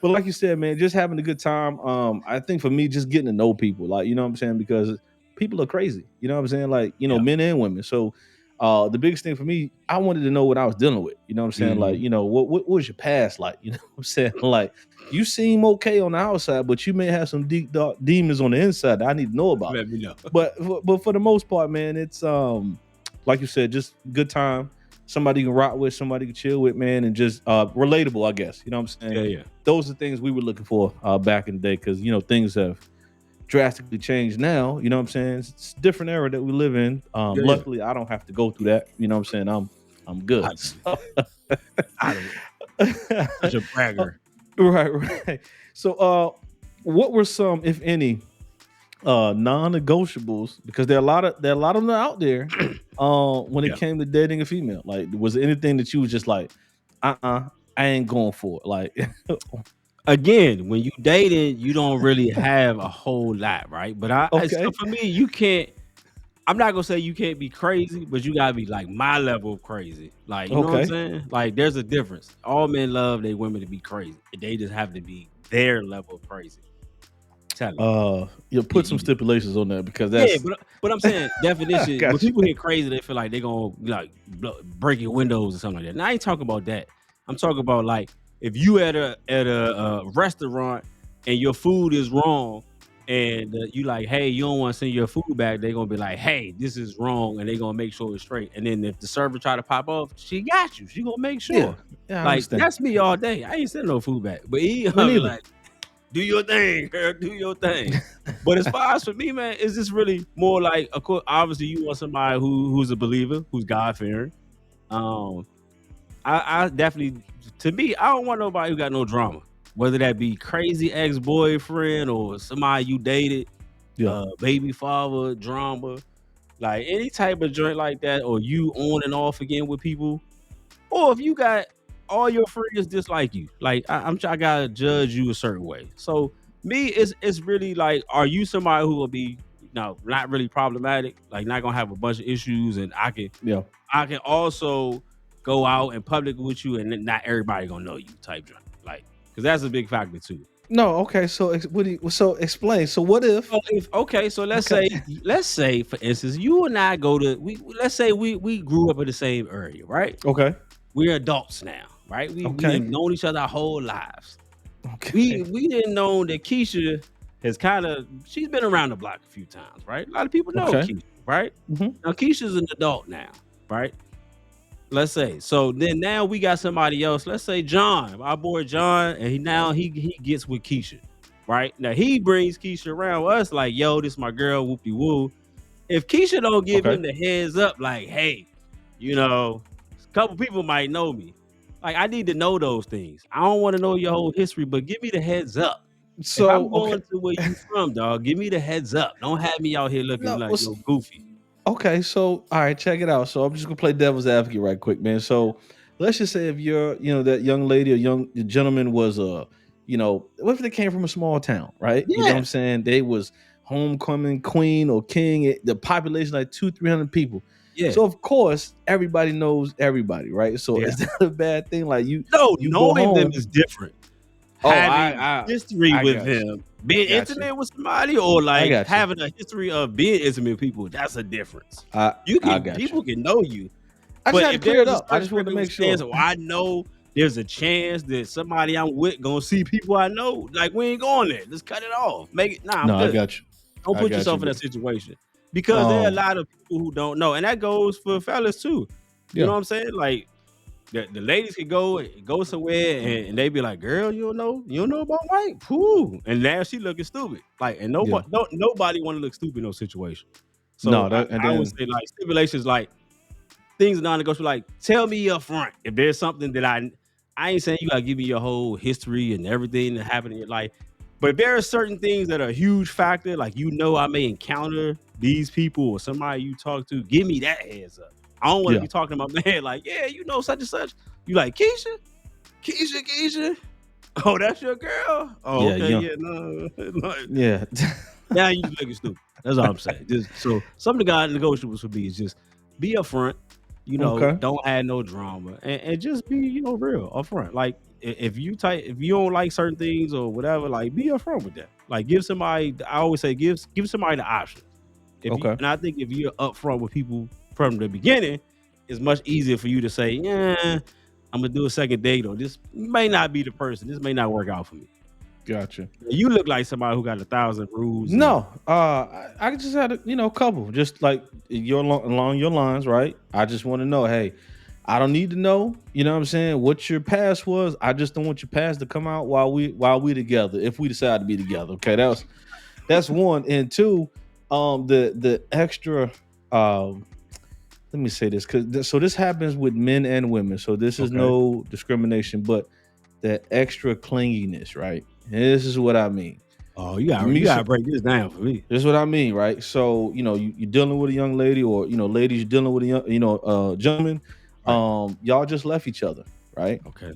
S3: But like you said, man, just having a good time. I think for me, just getting to know people, like you know what I'm saying, because people are crazy. You know what I'm saying, like
S2: Yeah.
S3: men and women. So, the biggest thing for me, I wanted to know what I was dealing with. You know what I'm saying, like
S2: Mhm.
S3: what was your past like? You know what I'm saying, like you seem okay on the outside, but you may have some deep dark demons on the inside that I need to know about.
S2: Let me know.
S3: But for the most part, man, it's like you said, just good time. Somebody you can rock with, somebody you can chill with, man, and just relatable, I guess. You know what I'm saying?
S2: Yeah, yeah.
S3: Those are things we were looking for back in the day because things have drastically changed now. You know what I'm saying? It's a different era that we live in.
S2: Yeah, yeah.
S3: Luckily, I don't have to go through that. You know what I'm saying? I'm good.
S2: I I don't such a bragger.
S3: Right, right. So, what were some, if any, non-negotiables? Because there are a lot of them out there. When it
S2: Yeah.
S3: came to dating a female, like, was there anything that you was just like, I ain't going for it? Like,
S2: Again, when you dating, you don't really have a whole lot, right? But so
S3: okay,
S2: for me, you can't. I'm not gonna say you can't be crazy, but you gotta be like my level of crazy. Like, you know what I'm
S3: okay,
S2: saying? Like, there's a difference. All men love their women to be crazy. They just have to be their level of crazy. Tell you.
S3: you put some stipulations on that because
S2: Yeah,
S3: that's
S2: but I'm saying
S3: I
S2: definition. When
S3: got
S2: people
S3: you.
S2: hear crazy, they feel like they're gonna like break your windows or something like that. Now I ain't talking about that. I'm talking about like if you at a restaurant and your food is wrong, and you like, hey, you don't want to send your food back. They're gonna be like, hey, this is wrong, and they're gonna make sure it's straight. And then if the server try to pop off, she got you. She gonna make
S3: Yeah,
S2: sure.
S3: yeah, I
S2: Like
S3: understand.
S2: that's me all day. I ain't sending no food back, but he
S3: Me
S2: be
S3: neither.
S2: like, do your thing, girl. Do your thing. But as far as for me, man, it's just really more like, of course, obviously, you want somebody who's a believer, who's God fearing. Um, I definitely, to me, I don't want nobody who got no drama, whether that be crazy ex boyfriend or somebody you dated,
S3: Yeah.
S2: baby father drama, like any type of joint like that, or you on and off again with people, or if you got all your friends dislike you, like I gotta judge you a certain way. So me, it's really like, are you somebody who will be not really problematic, like not gonna have a bunch of issues, and
S3: Yeah.
S2: I can also go out in public with you, and then not everybody gonna know you type joint, like because that's a big factor too.
S3: No, okay. So so explain. So what if
S2: So if okay, so
S3: okay.
S2: let's say for instance, you and I go to let's say we grew up in the same area, right?
S3: Okay.
S2: We're adults now, right? We
S3: Okay.
S2: didn't known each other our whole lives.
S3: Okay.
S2: We didn't know that Keisha has she's been around the block a few times, right? A lot of people know
S3: Okay.
S2: Keisha, right?
S3: Mhm.
S2: Now Keisha's an adult now, right? Let's say. So then now we got somebody else. Let's say John, our boy John, and he gets with Keisha, right? Now he brings Keisha around us like, yo, this my girl, whoopie woo. If Keisha don't give
S3: Okay.
S2: him the heads up, like, hey, You know, a couple people might know me. Like I need to know those things. I don't want to know your whole history, but give me the heads up. If
S3: So
S2: I'm
S3: okay,
S2: going to where you from, dog, give me the heads up. Don't have me out here looking
S3: no,
S2: like yo goofy.
S3: okay, so all right, check it out. So I'm just gonna play devil's advocate right quick, man. So let's just say if you're, that young lady or young gentleman was what if they came from a small town, right? You know what I'm
S2: Yeah,
S3: saying? They was homecoming queen or king. The population like 200-300 people.
S2: yeah,
S3: So of course everybody knows everybody, right? So
S2: yeah.
S3: is that a bad thing? Like
S2: No,
S3: you go
S2: knowing them
S3: home.
S2: is different.
S3: Oh,
S2: Having history
S3: I
S2: with
S3: got you.
S2: them,
S3: I
S2: being
S3: got you.
S2: intimate with somebody, or
S3: I
S2: like
S3: got you.
S2: having a history of being intimate with people, that's a difference.
S3: I
S2: You
S3: I
S2: can
S3: got you.
S2: people can know you,
S3: I just
S2: but
S3: had to
S2: if
S3: clear it
S2: there's a
S3: up. I
S2: certain
S3: just wanted to make
S2: circumstance,
S3: sure.
S2: or I know there's a chance that somebody I'm with gonna see people I know, like we ain't going there. Just cut it off. Make it. Nah, I'm
S3: No, I
S2: good.
S3: got you.
S2: Don't
S3: I
S2: put
S3: got you.
S2: yourself in
S3: But
S2: that situation because there are a
S3: um,
S2: lot of people who don't know, and that goes for fellas too. You know
S3: yeah.
S2: what I'm saying? Like the ladies can go somewhere and they be like, "Girl, you don't know about white, poo," and now she looking stupid. Like, and
S3: Yeah.
S2: nobody want to look stupid in no situation. So
S3: No, that and
S2: I would
S3: then
S2: say like stipulations, like things are non-negotiable. Like, tell me up front if there's something that I ain't saying you gotta give me your whole history and everything that happened in your life. But if there are certain things that are a huge factor, like I may encounter these people or somebody you talk to, give me that heads up. I don't want to
S3: yeah.
S2: be talking to my man like, yeah, such and such. You like Keisha? Oh, that's your girl? Oh,
S3: Yeah,
S2: okay,
S3: yeah.
S2: yeah, no, no.
S3: Yeah.
S2: Now you just looking stupid. That's all I'm saying. Just so some of the guy negotiables for me is just be upfront,
S3: Okay.
S2: don't add no drama and just be, real upfront. Like if you don't like certain things or whatever, like be upfront with that. Like give somebody, I always say give somebody the options. If you
S3: Okay.
S2: and I think if you're upfront with people from the beginning, it's much easier for you to say, yeah, I'm gonna do a second date, or this may not be the person. This may not work out for me.
S3: Gotcha.
S2: You look like somebody who got 1,000 rules and
S3: No, I just had a couple, just like along your lines, right? I just want to know, hey, I don't need to know, you know what I'm saying, what your past was. I just don't want your past to come out while we together. If we decide to be together, okay, that's one. And two, the extra, um, let me say this because so this happens with men and women. So this is
S2: okay.
S3: no discrimination, but that extra clinginess, right? And this is what I mean.
S2: Oh,
S3: You
S2: you
S3: meet
S2: gotta break this down for me.
S3: This is what I mean, right? So, you're dealing with a young lady, or ladies, you're dealing with a young, gentleman.
S2: Right.
S3: Y'all just left each other, right?
S2: Okay.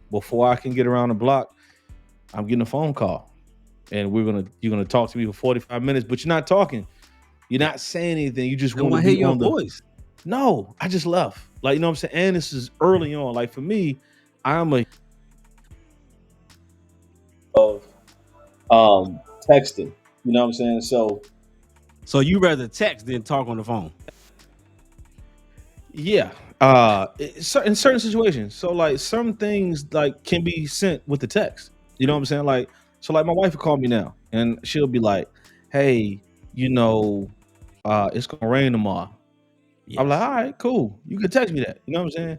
S3: Before I can get around the block, I'm getting a phone call, and you're gonna talk to me for 45 minutes, but you're not talking, you're
S2: Yeah.
S3: not saying anything. You just
S2: I don't
S3: want to
S2: want to hear
S3: be
S2: your
S3: on the.
S2: voice.
S3: No, I just left. Like, you know what I'm saying? And this is early on. Like for me, I'm a of texting. You know what I'm saying? So
S2: So you rather text than talk on the phone.
S3: yeah, in certain situations. So like some things like can be sent with the text. You know what I'm saying? Like so, like my wife will call me now, and she'll be like, "Hey, it's gonna rain tomorrow." I'm like,
S2: Yes.
S3: "All right, cool. You can text me that." You know what I'm saying?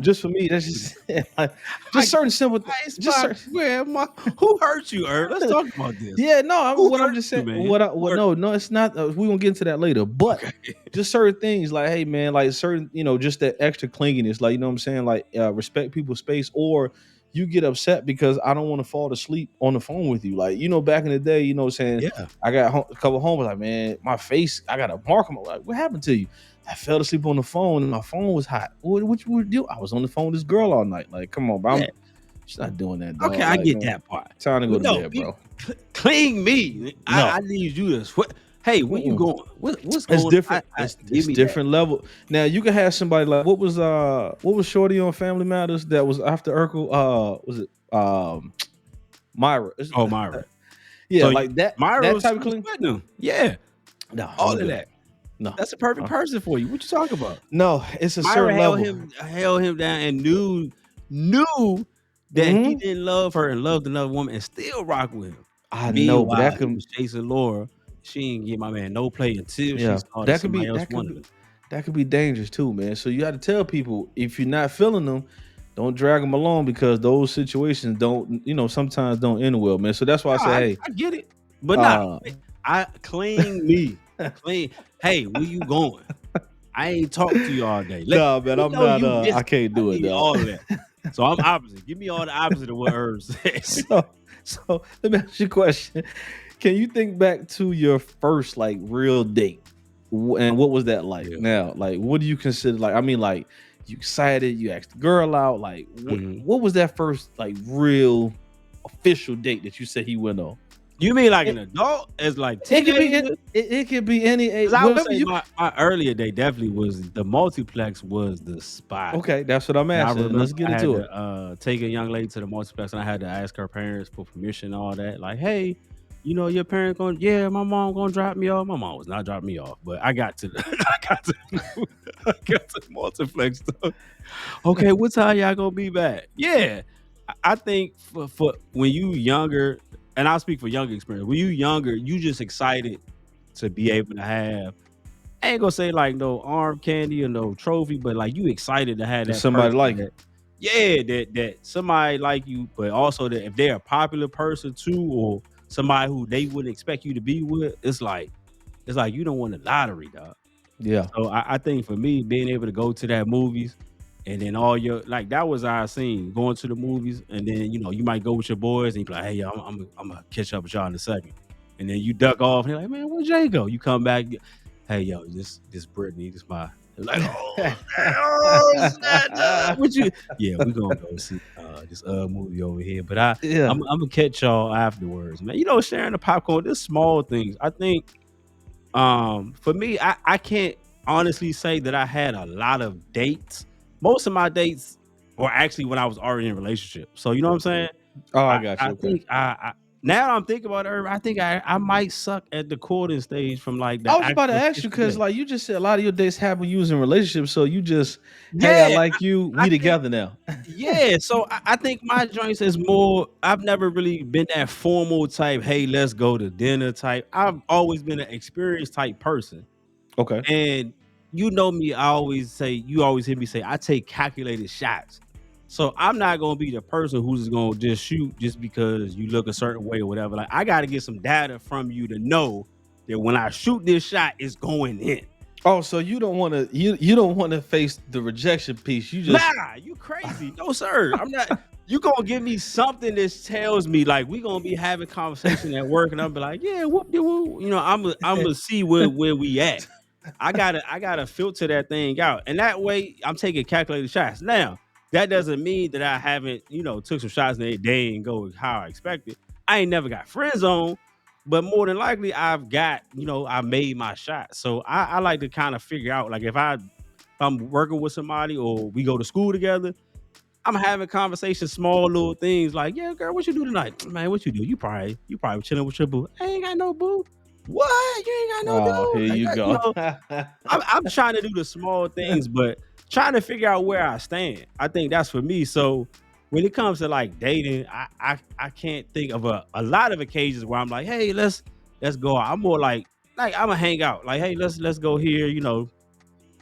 S3: Just for me, that's just like just
S2: I
S3: certain simple,
S2: it's
S3: just
S2: my
S3: certain.
S2: grandma. Who hurt you, Herb? Let's talk about this.
S3: Yeah, no,
S2: Who
S3: what I'm
S2: hurt
S3: just
S2: you,
S3: saying,
S2: man? Who hurt
S3: no, no, it's not. We gonna get into that later, but
S2: Okay.
S3: just certain things, like, hey, man, like certain, just that extra clinginess, like, you know what I'm saying, like, respect people's space, or you get upset because I don't want to fall asleep on the phone with you, like, back in the day, what I'm saying,
S2: Yeah.
S3: I got a couple homies like, man, my face, I got a mark on my, like, what happened to you? I fell asleep on the phone and my phone was hot. What you would do? I was on the phone with this girl all night. Like, come on, bro.
S2: Yeah.
S3: She's not doing that,
S2: Okay,
S3: dog.
S2: I
S3: Like,
S2: get
S3: man,
S2: that part.
S3: time to go
S2: But
S3: to
S2: no,
S3: bed, bro.
S2: clean me. I
S3: No.
S2: need you to hey, where you
S3: Mm-mm.
S2: going? What's
S3: It's
S2: going
S3: different.
S2: give
S3: It's
S2: me that.
S3: different level. Now you can have somebody like what was Shorty on Family Matters that was after Urkel? Was it Myra?
S2: Oh, Myra.
S3: Yeah,
S2: So
S3: like that
S2: Myra
S3: that
S2: was,
S3: type of
S2: she was
S3: clean.
S2: with them. Yeah.
S3: No,
S2: All
S3: I'm
S2: of
S3: good.
S2: that.
S3: No,
S2: That's a perfect
S3: uh,
S2: person for you. What you talking about?
S3: no, it's a
S2: Myra
S3: certain level.
S2: held him down and knew that he
S3: Hmm.
S2: didn't love her and loved another woman and still rock with him.
S3: I know, but
S2: Meanwhile, he was chasing Laura. She didn't give my man no play until she
S3: yeah,
S2: saw that
S3: that could be
S2: somebody else wanted him.
S3: that could be dangerous too, man. So you got to tell people if you're not feeling them, don't drag them along because those situations don't, sometimes don't end well, man. So that's why I
S2: No,
S3: say, hey,
S2: I get it. But nah,
S3: uh,
S2: I clean me. Clean. Hey, where you going? I ain't talked to you all day.
S3: Nah,
S2: Let
S3: man,
S2: me
S3: I'm
S2: know
S3: not.
S2: you miss
S3: I
S2: me.
S3: can't
S2: I
S3: do it,
S2: need
S3: dog.
S2: all of that. So I'm opposite. Give me all the opposite of what Herb says.
S3: So let me ask you a question. Can you think back to your first like real date? And what was that like?
S2: Yeah.
S3: Now, like, what do you consider like? I mean, like, you excited? You asked the girl out? Like,
S2: Mhm.
S3: what was that first like real official date that you said he went on?
S2: You mean like
S3: It,
S2: an adult as like
S3: it could be
S2: teenager?
S3: it could be any age,
S2: Because I would
S3: whatever
S2: say
S3: you.
S2: my earlier day definitely was the multiplex was the spot.
S3: Okay, that's what I'm
S2: And I
S3: asking.
S2: remember
S3: Let's get
S2: I had
S3: into it.
S2: to take a young lady to the multiplex and I had to ask her parents for permission and all that. Like, hey, your parents going, yeah, my mom gonna drop me off. My mom was not dropping me off, but I got to the I got to I got to the multiplex stuff. Okay, what time y'all gonna be back? Yeah. I think for when you younger, and I'll speak for younger experience, when you younger, you just excited to be able to have I ain't gonna say like no arm candy or no trophy, but like you excited to have
S3: Does
S2: that
S3: somebody
S2: person
S3: like you?
S2: that yeah, that somebody like you, but also that if they're a popular person too, or somebody who they wouldn't expect you to be with, it's like you don't win the lottery, dog.
S3: Yeah.
S2: So I think for me, being able to go to that movies and then all your like that was our scene, going to the movies, and then you might go with your boys and you be like, hey, yo, I'm gonna catch up with y'all in a second. And then you duck off and you're like, man, where'd Jay go? You come back, hey, yo, this Brittany, this my like, oh snap, dog. What you yeah, we gonna go see this movie over here. But
S3: Yeah.
S2: I'm gonna catch y'all afterwards, man. Sharing the popcorn, this small things. I think for me, I can't honestly say that I had a lot of dates. Most of my dates were actually when I was already in a relationship. So you know what I'm saying?
S3: Oh, I
S2: I,
S3: got
S2: I
S3: you. Okay.
S2: think I now I'm thinking about it, I think I might suck at the courting stage from like
S3: I
S2: the
S3: was about to
S2: actual
S3: ask you
S2: official
S3: because,
S2: date.
S3: like, you just said a lot of your dates happen when you was in relationships. So you just, hey, I
S2: Yeah,
S3: like you.
S2: I
S3: We
S2: think
S3: together now.
S2: yeah. So I think my joints is more. I've never really been that formal type. Hey, let's go to dinner type. I've always been an experienced type person.
S3: Okay.
S2: And you know me, I always say, you always hear me say, I take calculated shots. So I'm not gonna be the person who's just gonna just shoot just because you look a certain way or whatever. Like I gotta get some data from you to know that when I shoot this shot, it's going in.
S3: Oh, so you don't want to you don't want to face the rejection piece. You just
S2: Nah, you crazy. No, sir. I'm not. You gonna give me something that tells me like we gonna be having conversation at work, and I'll be like, yeah, whoop de whoop. I'm gonna see where we at. I gotta filter that thing out, and that way I'm taking calculated shots. Now that doesn't mean that I haven't took some shots and they ain't go how I expected. I ain't never got friend zone, but more than likely I've got I made my shot. So I like to kind of figure out like if I'm working with somebody or we go to school together, I'm having conversations, small little things like, yeah, girl, what you do tonight? Man, what you do? You probably chilling with your boo. I ain't got no boo. What? You ain't got no
S3: oh, here
S2: dude? Like,
S3: you go.
S2: I'm trying to do the small things, but trying to figure out where I stand. I think that's for me. So when it comes to like dating, I can't think of a lot of occasions where I'm like, hey, let's go out. I'm more like I'm gonna hang out. Like, hey, let's go here.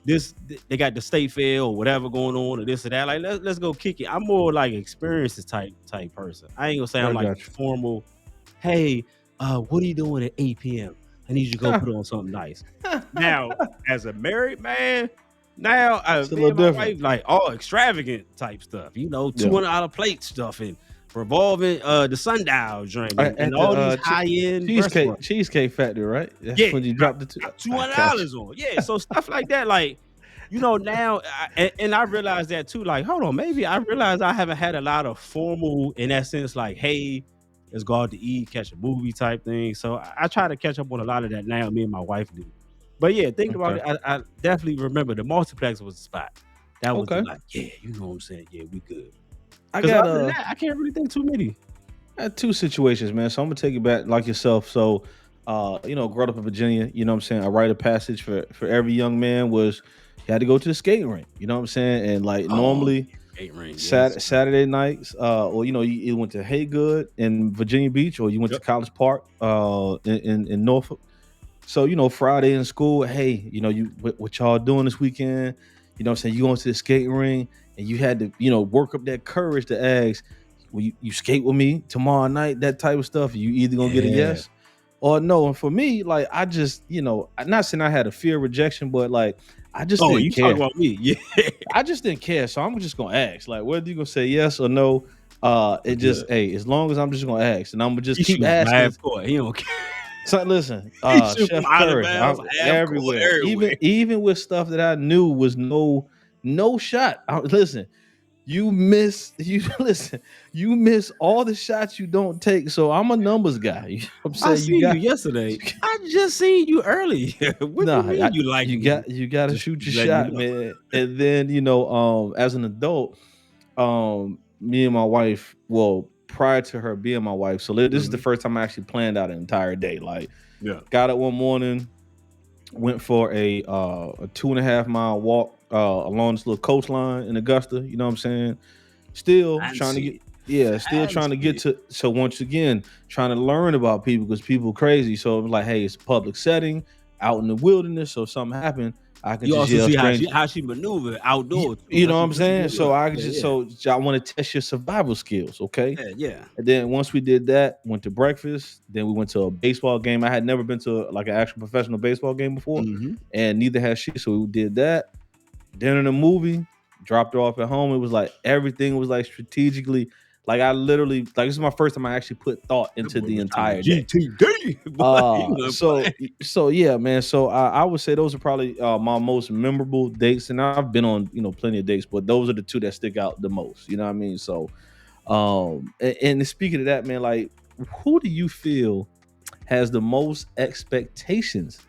S2: They got the state fair or whatever going on or this or that. Like let's go kick it. I'm more like experiences type person. I ain't gonna say I'm
S3: I
S2: like
S3: got
S2: the formal. Hey, what are you doing at 8 p.m.? I need you to go put on something nice.
S3: you.
S2: Now, as a married man, now
S3: It's a
S2: me
S3: little
S2: and my
S3: different.
S2: wife like all extravagant type stuff.
S3: Yeah.
S2: $200 plate stuff and revolving the sundial joint and
S3: At the
S2: all these high end restaurants.
S3: cheesecake factory, right? That's
S2: Yeah,
S3: when you
S2: drop
S3: dropped the two.
S2: two
S3: I
S2: hundred
S3: got you.
S2: dollars on. Yeah, so stuff like that, like now, and I realized that too. Like, hold on, maybe I realized I haven't had a lot of formal, in that sense, like, hey, let's go out to eat, catch a movie type thing. So I try to catch up on a lot of that now. Me and my wife do. But yeah, think about
S3: Okay.
S2: it. I definitely remember the multiplex was the spot. That was the
S3: Okay.
S2: like, yeah, you know what I'm saying? Yeah, we good.
S3: I
S2: Because
S3: got
S2: other than that, I can't really think too many.
S3: I had two situations, man. So I'm gonna take it back like yourself. So growing up in Virginia, you know what I'm saying? A rite of passage for every young man was you had to go to the skating rink. You know what I'm saying? And like
S2: Oh,
S3: normally
S2: skate ring, yes.
S3: Saturday nights, or you either went to Haygood in Virginia Beach or you went to
S2: Yep.
S3: College Park in Norfolk. So, Friday in school, hey, what y'all doing this weekend? You know what I'm saying? You going to the skating ring and you had to, work up that courage to ask, will you skate with me tomorrow night? That type of stuff. You either gonna get a
S2: Yeah.
S3: yes or no. And for me, like I just, I'm not saying I had a fear of rejection, but like I just
S2: Oh,
S3: didn't
S2: you talking
S3: care.
S2: about me? Yeah,
S3: I just didn't care. So I'm just gonna ask. Like, whether you gonna say yes or no, it
S2: that's
S3: just,
S2: good.
S3: hey, as long as I'm just gonna ask, and I'm gonna just
S2: He
S3: keep
S2: shoots
S3: asking.
S2: half court. He don't care.
S3: So listen,
S2: He shoot from
S3: Chef
S2: out of
S3: Curry,
S2: bounds, half court,
S3: everywhere.
S2: everywhere.
S3: Even with stuff that I knew was no shot. Listen, you miss you listen, you miss all the shots you don't take. So I'm a numbers guy. You know what I'm
S2: I
S3: saying?
S2: seen you yesterday. I just seen you earlier. What you
S3: Nah,
S2: mean you liking me?
S3: you gotta
S2: Just
S3: shoot your
S2: letting you
S3: shot,
S2: know.
S3: man. And then, as an adult, me and my wife, well, prior to her being my wife, so this is the
S2: Mhm.
S3: first time I actually planned out an entire day. Like,
S2: Yeah.
S3: got up one morning, went for a 2.5 mile walk along this little coastline in Augusta. You know what I'm saying? Still trying to get,
S2: Fancy.
S3: yeah, still trying to get
S2: Fancy.
S3: to. So once again, trying to learn about people because people crazy. So it was like, hey, it's a public setting out in the wilderness. So if something happened, I can
S2: You
S3: just
S2: also
S3: yell
S2: see
S3: strange.
S2: how she maneuver outdoors too.
S3: You know what I'm
S2: That's a
S3: saying?
S2: good
S3: So
S2: look.
S3: I can
S2: Yeah,
S3: just,
S2: yeah.
S3: so I want to test your survival skills. Okay.
S2: Yeah, yeah.
S3: And then once we did that, went to breakfast. Then we went to a baseball game. I had never been to like an actual professional baseball game before,
S2: Mhm.
S3: and neither had she. So we did that. Dinner and a movie. Dropped her off at home. It was like everything was like strategically. Like, I literally, like, this is my first time I actually put thought
S2: That
S3: into
S2: boy
S3: the
S2: was trying to
S3: entire day.
S2: GTD. Boy, he wasn't
S3: So
S2: playing.
S3: so yeah, man. So I would say those are probably my most memorable dates, and I've been on plenty of dates, but those are the two that stick out the most. You know what I mean? So and speaking of that, man, like, who do you feel has the most expectations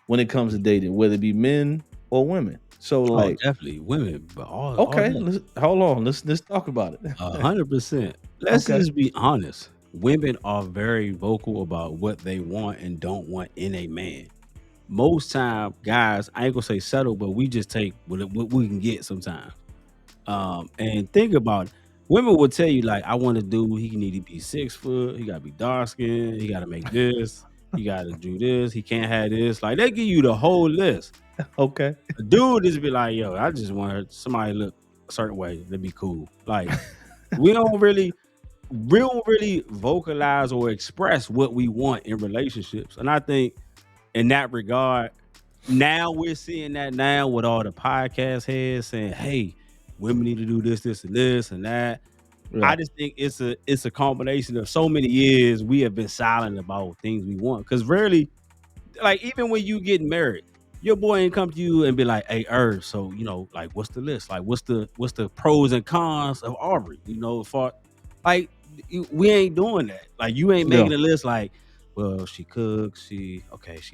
S3: when it comes to dating, whether it be men or women? So
S2: Oh,
S3: like,
S2: definitely women, but all
S3: okay,
S2: day.
S3: let's hold on, let's talk about it.
S2: 100%. Let's
S3: Okay,
S2: just be honest. Women are very vocal about what they want and don't want in a man. Most time, guys, I ain't gonna say settle, but we just take what we can get sometimes. And think about it. Women will tell you, like, I want to do, he need to be 6 foot, he gotta be dark skinned, he gotta make this, he gotta do this, he can't have this. Like, they give you the whole list.
S3: okay,
S2: A dude just be like, yo, I just want somebody to look a certain way. That'd be cool. Like, we don't really vocalize or express what we want in relationships. And I think in that regard, now we're seeing that now with all the podcast heads saying, hey, women need to do this, and this, and that.
S3: yeah,
S2: I just think it's a combination of so many years we have been silent about things we want. Because rarely, like, even when you get married, your boy ain't come to you and be like, hey, so like, what's the list? Like, what's the pros and cons of Aubrey? For like, we ain't doing that. Like, you ain't
S3: yeah,
S2: making a list like, well, she cooks, she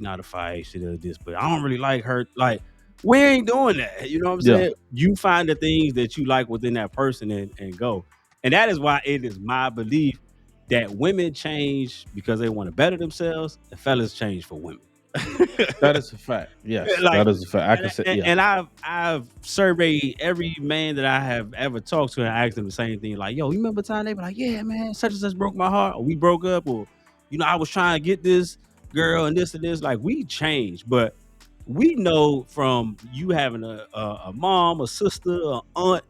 S2: not a fight, she does this, but I don't really like her. Like, we ain't doing that. You know what I'm
S3: yeah.
S2: saying? You find the things that you like within that person and go. And that is why it is my belief that women change because they want to better themselves, and fellas change for women.
S3: That is a fact. Yes,
S2: Like,
S3: that is a fact. I can say, yeah.
S2: and I've surveyed every man that I have ever talked to and asked them the same thing. Like, yo, you remember the time they were like, yeah, man, such and such broke my heart, or we broke up, or I was trying to get this girl and this and this. Like, we changed, but we know from you having a mom, a sister, a aunt,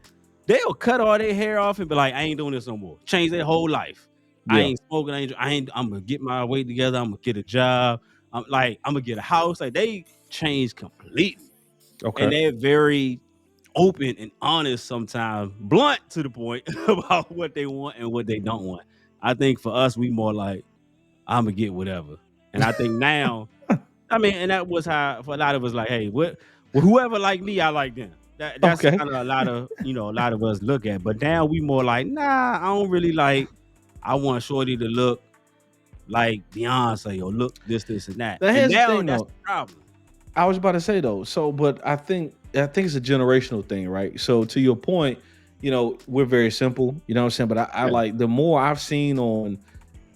S2: they'll cut all their hair off and be like, I ain't doing this no more. Change their whole life. I
S3: Yeah.
S2: ain't smoking. I'm gonna get my weight together. I'm gonna get a job. I'm gonna get a house. Like, they change completely, and
S3: Okay.
S2: they're very open and honest sometimes, blunt to the point about what they want and what they don't want. I think for us, we more like, I'm gonna get whatever. And I think now, I mean, and that was how for a lot of us, like, hey, whoever like me, I like them. That's
S3: Okay.
S2: kind of a lot of us look at. But now we more like, nah, I don't really like. I want Shorty to look like Beyonce or look this, and that.
S3: Now
S2: And
S3: here's the
S2: now
S3: thing
S2: that's
S3: though.
S2: the problem.
S3: I was about to say though. So, but I think it's a generational thing, right? So to your point, we're very simple. You know what I'm saying? But I
S2: Yeah,
S3: like, the more I've seen on,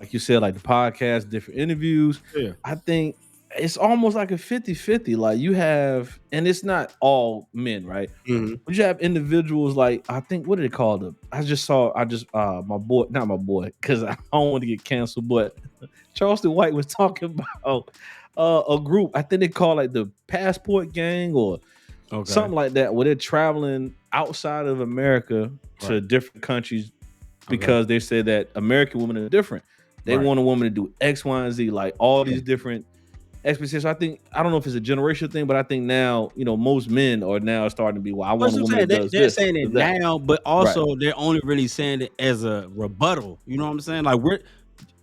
S3: like you said, like the podcast, different interviews,
S2: yeah.
S3: I think it's almost like a 50-50. Like, you have, and it's not all men, right?
S2: Mhm.
S3: But you have individuals like, I think, what do they call them? My boy, not my boy, because I don't want to get canceled, but Charleston White was talking about a group. I think they call like the Passport Gang or
S2: Okay.
S3: something like that, where they're traveling outside of America to
S2: Right.
S3: different countries
S2: Okay.
S3: because they say that American women are different. They
S2: Right.
S3: want a woman to do X, Y, and Z, like all
S2: Yeah.
S3: these different. expectations. I don't know if it's a generational thing, but I think now, most men are now starting to be, well, I
S2: That's
S3: want a
S2: what I'm
S3: woman
S2: saying.
S3: that does
S2: They're
S3: this,
S2: saying it
S3: does that.
S2: now, but
S3: Right.
S2: also they're only really saying it as a rebuttal. You know what I'm saying? Like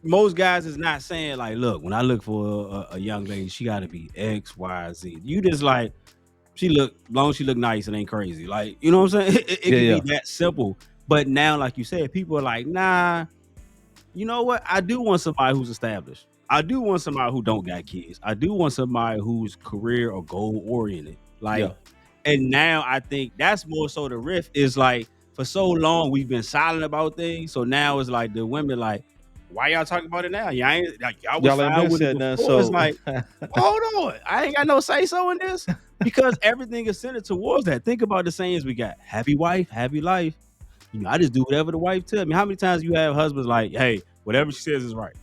S2: most guys is not saying like, look, when I look for a young lady, she got to be X, Y, Z. You just like long as she look nice and ain't crazy. Like, you know what I'm saying? It
S3: Yeah,
S2: could
S3: yeah.
S2: be that simple. But now, like you said, people are like, nah, you know what? I do want somebody who's established. I do want somebody who don't got kids. I do want somebody who's career or goal oriented.
S3: Yeah.
S2: Like, and now I think that's more so the riff is like for so long we've been silent about things. So now it's like the women like, why y'all talking about it now? Y'all ain't like y'all was
S3: Y'all ain't
S2: fine
S3: been
S2: with it
S3: said nothing.
S2: before. It's
S3: So
S2: like, hold on, I ain't got no say so in this because everything is centered towards that. Think about the sayings we got: happy wife, happy life. I just do whatever the wife tells me. How many times you have husbands like, hey, whatever she says is right?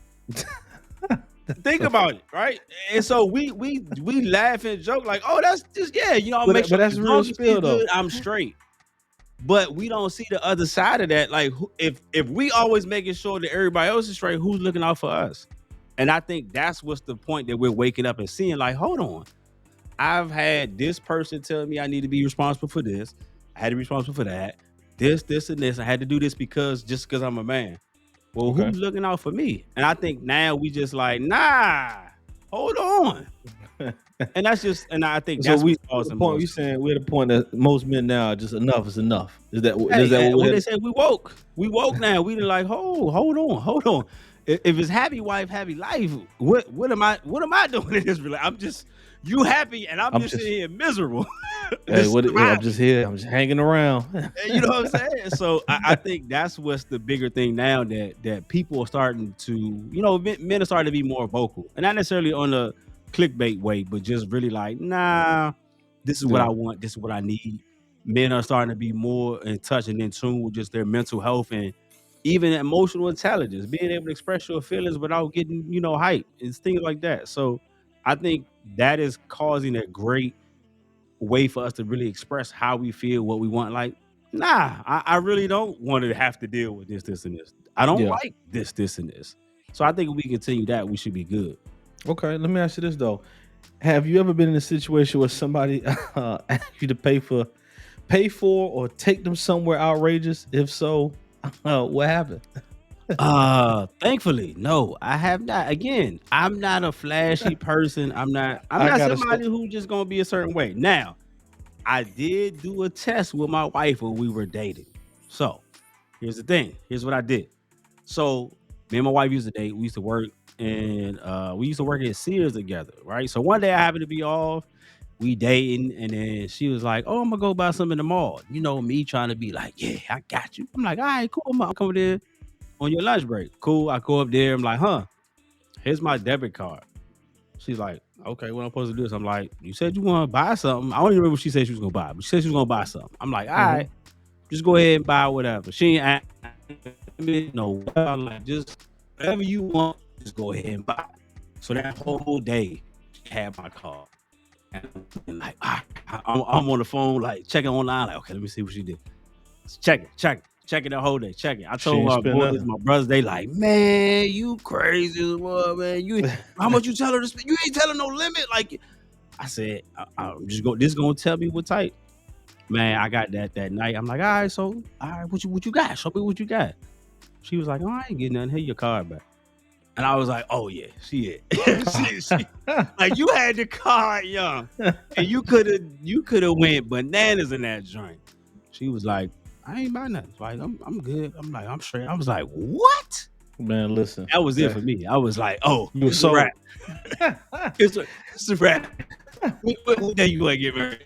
S2: Think about it, right? And so we laugh and joke like, oh, that's just make
S3: but
S2: sure
S3: that's
S2: as
S3: real
S2: long as she's
S3: spill though.
S2: good, I'm straight. But we don't see the other side of that. Like, if we always making sure that everybody else is straight, who's looking out for us? And I think that's what's the point that we're waking up and seeing. Like, hold on, I've had this person tell me I need to be responsible for this. I had to be responsible for that. This, and this. I had to do this because I'm a man. Well,
S3: Okay.
S2: who's looking out for me? And I think now we just like, nah, hold on. And I think
S3: So
S2: that's
S3: we
S2: what's
S3: we're at the
S2: causing
S3: point
S2: more
S3: you
S2: stuff.
S3: saying we're at the point that most men now are just enough is enough. Is that
S2: Hey,
S3: what we're
S2: what they
S3: at?
S2: say, we woke. We woke now. We like, hold on. If it's happy wife, happy life, what am I doing in this relationship? I'm just you happy and I'm
S3: I'm
S2: just sitting
S3: just
S2: here miserable,
S3: hey,
S2: just
S3: I'm
S2: surviving.
S3: just here. I'm just hanging around.
S2: You know what I'm saying? So I think that's what's the bigger thing now that people are starting to, men are starting to be more vocal, and not necessarily on a clickbait way, but just really like, nah, this is what I
S3: Yeah.
S2: want, this is what I need. Men are starting to be more in touch and in tune with just their mental health and even emotional intelligence, being able to express your feelings without getting, hype and things like that. So I think that is causing a great way for us to really express how we feel, what we want. Like, nah, I really don't want to have to deal with this, and this. I don't
S3: Yeah.
S2: like this, and this. So I think if we continue that, we should be good.
S3: Okay. Let me ask you this though. Have you ever been in a situation where somebody asked you to pay for or take them somewhere outrageous? If so, what happened?
S2: Thankfully, no, I have not. Again, I'm not a flashy person. I'm
S3: I
S2: not
S3: got a
S2: somebody
S3: story.
S2: who just gonna be a certain way. Now, I did do a test with my wife when we were dating. So here's the thing. Here's what I did. So me and my wife used to date. We used to work and we used to work at Sears together, right? So one day I happened to be off, we dating, and then she was like, "Oh, I'm gonna go buy something in the mall." You know, me trying to be like, "Yeah, I got you." I'm like, "All right, cool. I'm coming there on your lunch break." Cool. I go up there. I'm like, "Huh? Here's my debit card." She's like, "Okay, what I'm supposed to do is," I'm like, "You said you want to buy something." I don't even remember what she said she was gonna buy, but she said she was gonna buy something. I'm like, "All
S3: Hmm.
S2: right, just go ahead and buy whatever." She ain't me no, like just whatever you want, just go ahead and buy. So that whole day, she had my card, and like, I'm on the phone, like checking online, like, okay, let me see what she did. Check it the whole day, check it. I
S3: She
S2: told
S3: ain't
S2: my
S3: spend
S2: boys,
S3: nothing.
S2: my brothers, they like, man, you crazy as well, man. You how much you tell her to spend? You ain't telling no limit. Like I said, I'm just go. This gonna tell me what type. Man, I got that night. I'm like, all right, so all right, what you got? Show me what you got. She was like, "Oh, I ain't getting nothing. Here your card back." And I was like, "Oh yeah, she it. she like you had the card, young, and you could have went bananas in that joint." She was like, "I ain't buy nothing. Like I'm good." I'm like, "I'm straight." I was like, "What?"
S3: Man, listen.
S2: That was it for me. I was like, "Oh,
S3: You were
S2: it's a wrap.
S3: sold.
S2: It's a wrap." What day you gonna get married?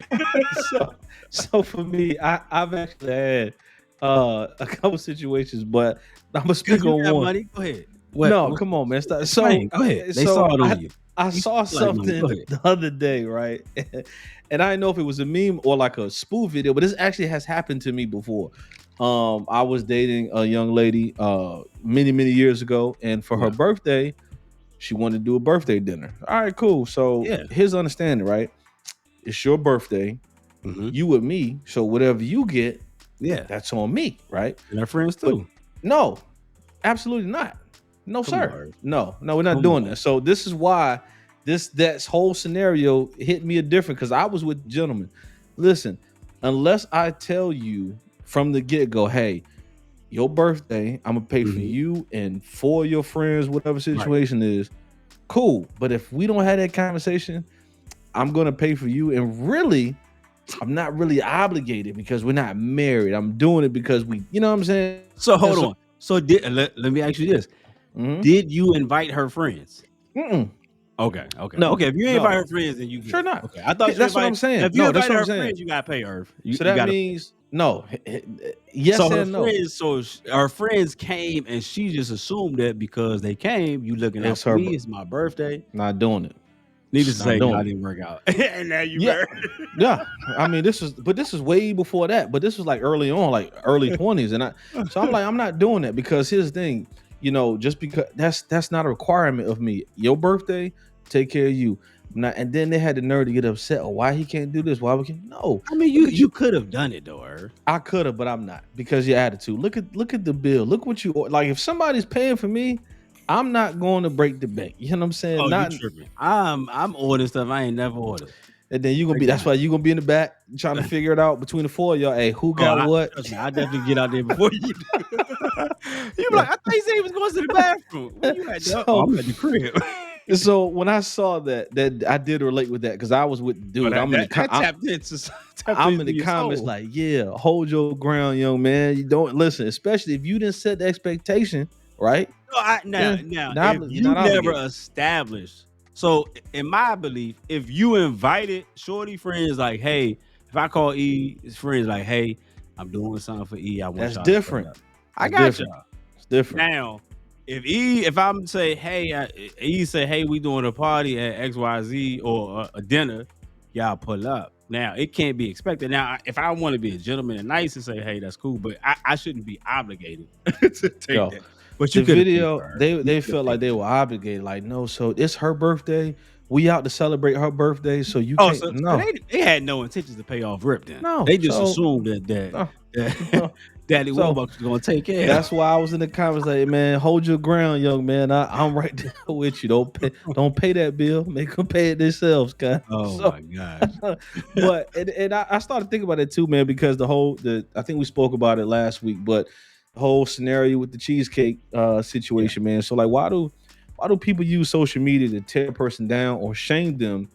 S3: so so for me, I've actually had a couple situations, but I'm gonna
S2: Cause
S3: speak
S2: you
S3: on
S2: got
S3: one.
S2: money. Go ahead. What?
S3: No, come on, man. Stop.
S2: Explain. Go ahead. They
S3: So
S2: saw it on
S3: I
S2: you.
S3: I
S2: You
S3: saw
S2: feel like money. Go
S3: something
S2: ahead.
S3: the other day, right? And I didn't know if it was a meme or like a spoof video, but this actually has happened to me before. I was dating a young lady many years ago, and for her
S2: Yeah.
S3: birthday, she wanted to do a birthday dinner. All right, cool. So
S2: Yeah.
S3: here's the understanding, right? It's your birthday,
S2: Mm-hmm.
S3: you with me, so whatever you get,
S2: Yeah.
S3: that's on me, right?
S2: And our friends
S3: But
S2: too.
S3: no, absolutely not. No,
S2: Come
S3: sir.
S2: on.
S3: No, we're not
S2: Come
S3: doing
S2: on.
S3: that. So this is why. that whole scenario hit me a different because I was with gentlemen. Listen, unless I tell you from the get go, hey, your birthday, I'm gonna pay for
S2: Mhm.
S3: you and for your friends, whatever
S2: Right.
S3: situation is, cool. But if we don't have that conversation, I'm gonna pay for you. And really, I'm not really obligated because we're not married. I'm doing it because you know what I'm saying?
S2: So hold
S3: So,
S2: on. So let me ask you this.
S3: mhm.
S2: Did you invite her friends?
S3: Mm-mm.
S2: Okay, okay,
S3: No,
S2: okay. If you ain't invite
S3: no,
S2: her friends, then you
S3: sure
S2: good.
S3: not.
S2: Okay, I thought you
S3: That's what I'm
S2: invited.
S3: saying.
S2: If you
S3: No, that's
S2: invited
S3: what I'm
S2: her
S3: saying.
S2: friends, you gotta pay her. You
S3: So
S2: you
S3: that
S2: gotta.
S3: means no.
S2: So
S3: Yes
S2: her
S3: and no.
S2: friends, her friends came, and she just assumed that because they came, you looking out
S3: It's
S2: for
S3: her
S2: me. It's my birthday.
S3: not doing it.
S2: Needless to
S3: Not
S2: say,
S3: doing
S2: y'all
S3: it.
S2: didn't work out, and now you
S3: Yeah,
S2: married.
S3: yeah. I mean, this is way before that. But this was like early on, like early 20s, and so I'm like, I'm not doing that because here's the thing, just because that's not a requirement of me. Your birthday, take care of you. Not, and then they had the nerve to get upset. Oh, why he can't do this? Why we can? No,
S2: I mean,
S3: look
S2: you
S3: at you.
S2: you could have done it though, Irv.
S3: I could have, but I'm not because your attitude. Look at the bill. Look what you like. If somebody's paying for me, I'm not going to break the bank. You know what I'm saying?
S2: Oh, you
S3: Not.
S2: tripping? I'm ordering stuff I ain't never ordered.
S3: And then you gonna
S2: Break
S3: be.
S2: it
S3: That's
S2: down.
S3: why you gonna be in the back trying to figure it out between the four of y'all. Hey, who
S2: Oh,
S3: got what?
S2: trust me, I definitely get out there before you do. You be
S3: Yeah.
S2: like, I thought he said he was going to the bathroom. Where you at, dog? Oh,
S3: So
S2: I'm at the crib.
S3: so when I saw that I did relate with that because I was with the
S2: Oh,
S3: dude.
S2: that
S3: I'm in the
S2: that that tapped
S3: I'm in
S2: into
S3: the
S2: your
S3: comments
S2: soul.
S3: like, yeah, hold your ground, young man. You don't listen, especially if you didn't set the expectation, right?
S2: No, now,
S3: Yeah,
S2: now, if
S3: you're
S2: you
S3: not
S2: never
S3: obligated.
S2: established, so in my belief, if you invited Shorty friends, like, hey, if I call E, his friends, like, hey, I'm doing something for E, I want
S3: That's
S2: y'all to pull
S3: different.
S2: up. I
S3: That's
S2: got
S3: different.
S2: y'all.
S3: It's different.
S2: Now, if I'm say, hey, E say, hey, we doing a party at XYZ or a dinner, y'all pull up. Now, it can't be expected. Now, if I want to be a gentleman and nice and say, hey, that's cool, but I shouldn't be obligated to take
S3: Yo,
S2: that. But you
S3: the
S2: could have paid for
S3: video,
S2: her.
S3: they
S2: You
S3: they
S2: could have
S3: felt like
S2: paid
S3: they
S2: for
S3: were
S2: her.
S3: obligated. Like, no, so it's her birthday. We out to celebrate her birthday, so you
S2: Oh,
S3: can't.
S2: so
S3: No,
S2: they had no intentions to pay off Rip then.
S3: no.
S2: They just
S3: So
S2: assumed that
S3: no,
S2: that
S3: no.
S2: Daddy
S3: So
S2: Warbucks was gonna take care of.
S3: that's why I was in the comments like, man, hold your ground, young man. I'm right there with you. Don't pay that bill. Make them pay it themselves, guys.
S2: Oh
S3: So,
S2: my gosh.
S3: but and I started thinking about it too, man, because the I think we spoke about it last week, but the whole scenario with the cheesecake
S2: Yeah.
S3: situation, man. So like, why do people use social media to tear a person down or shame them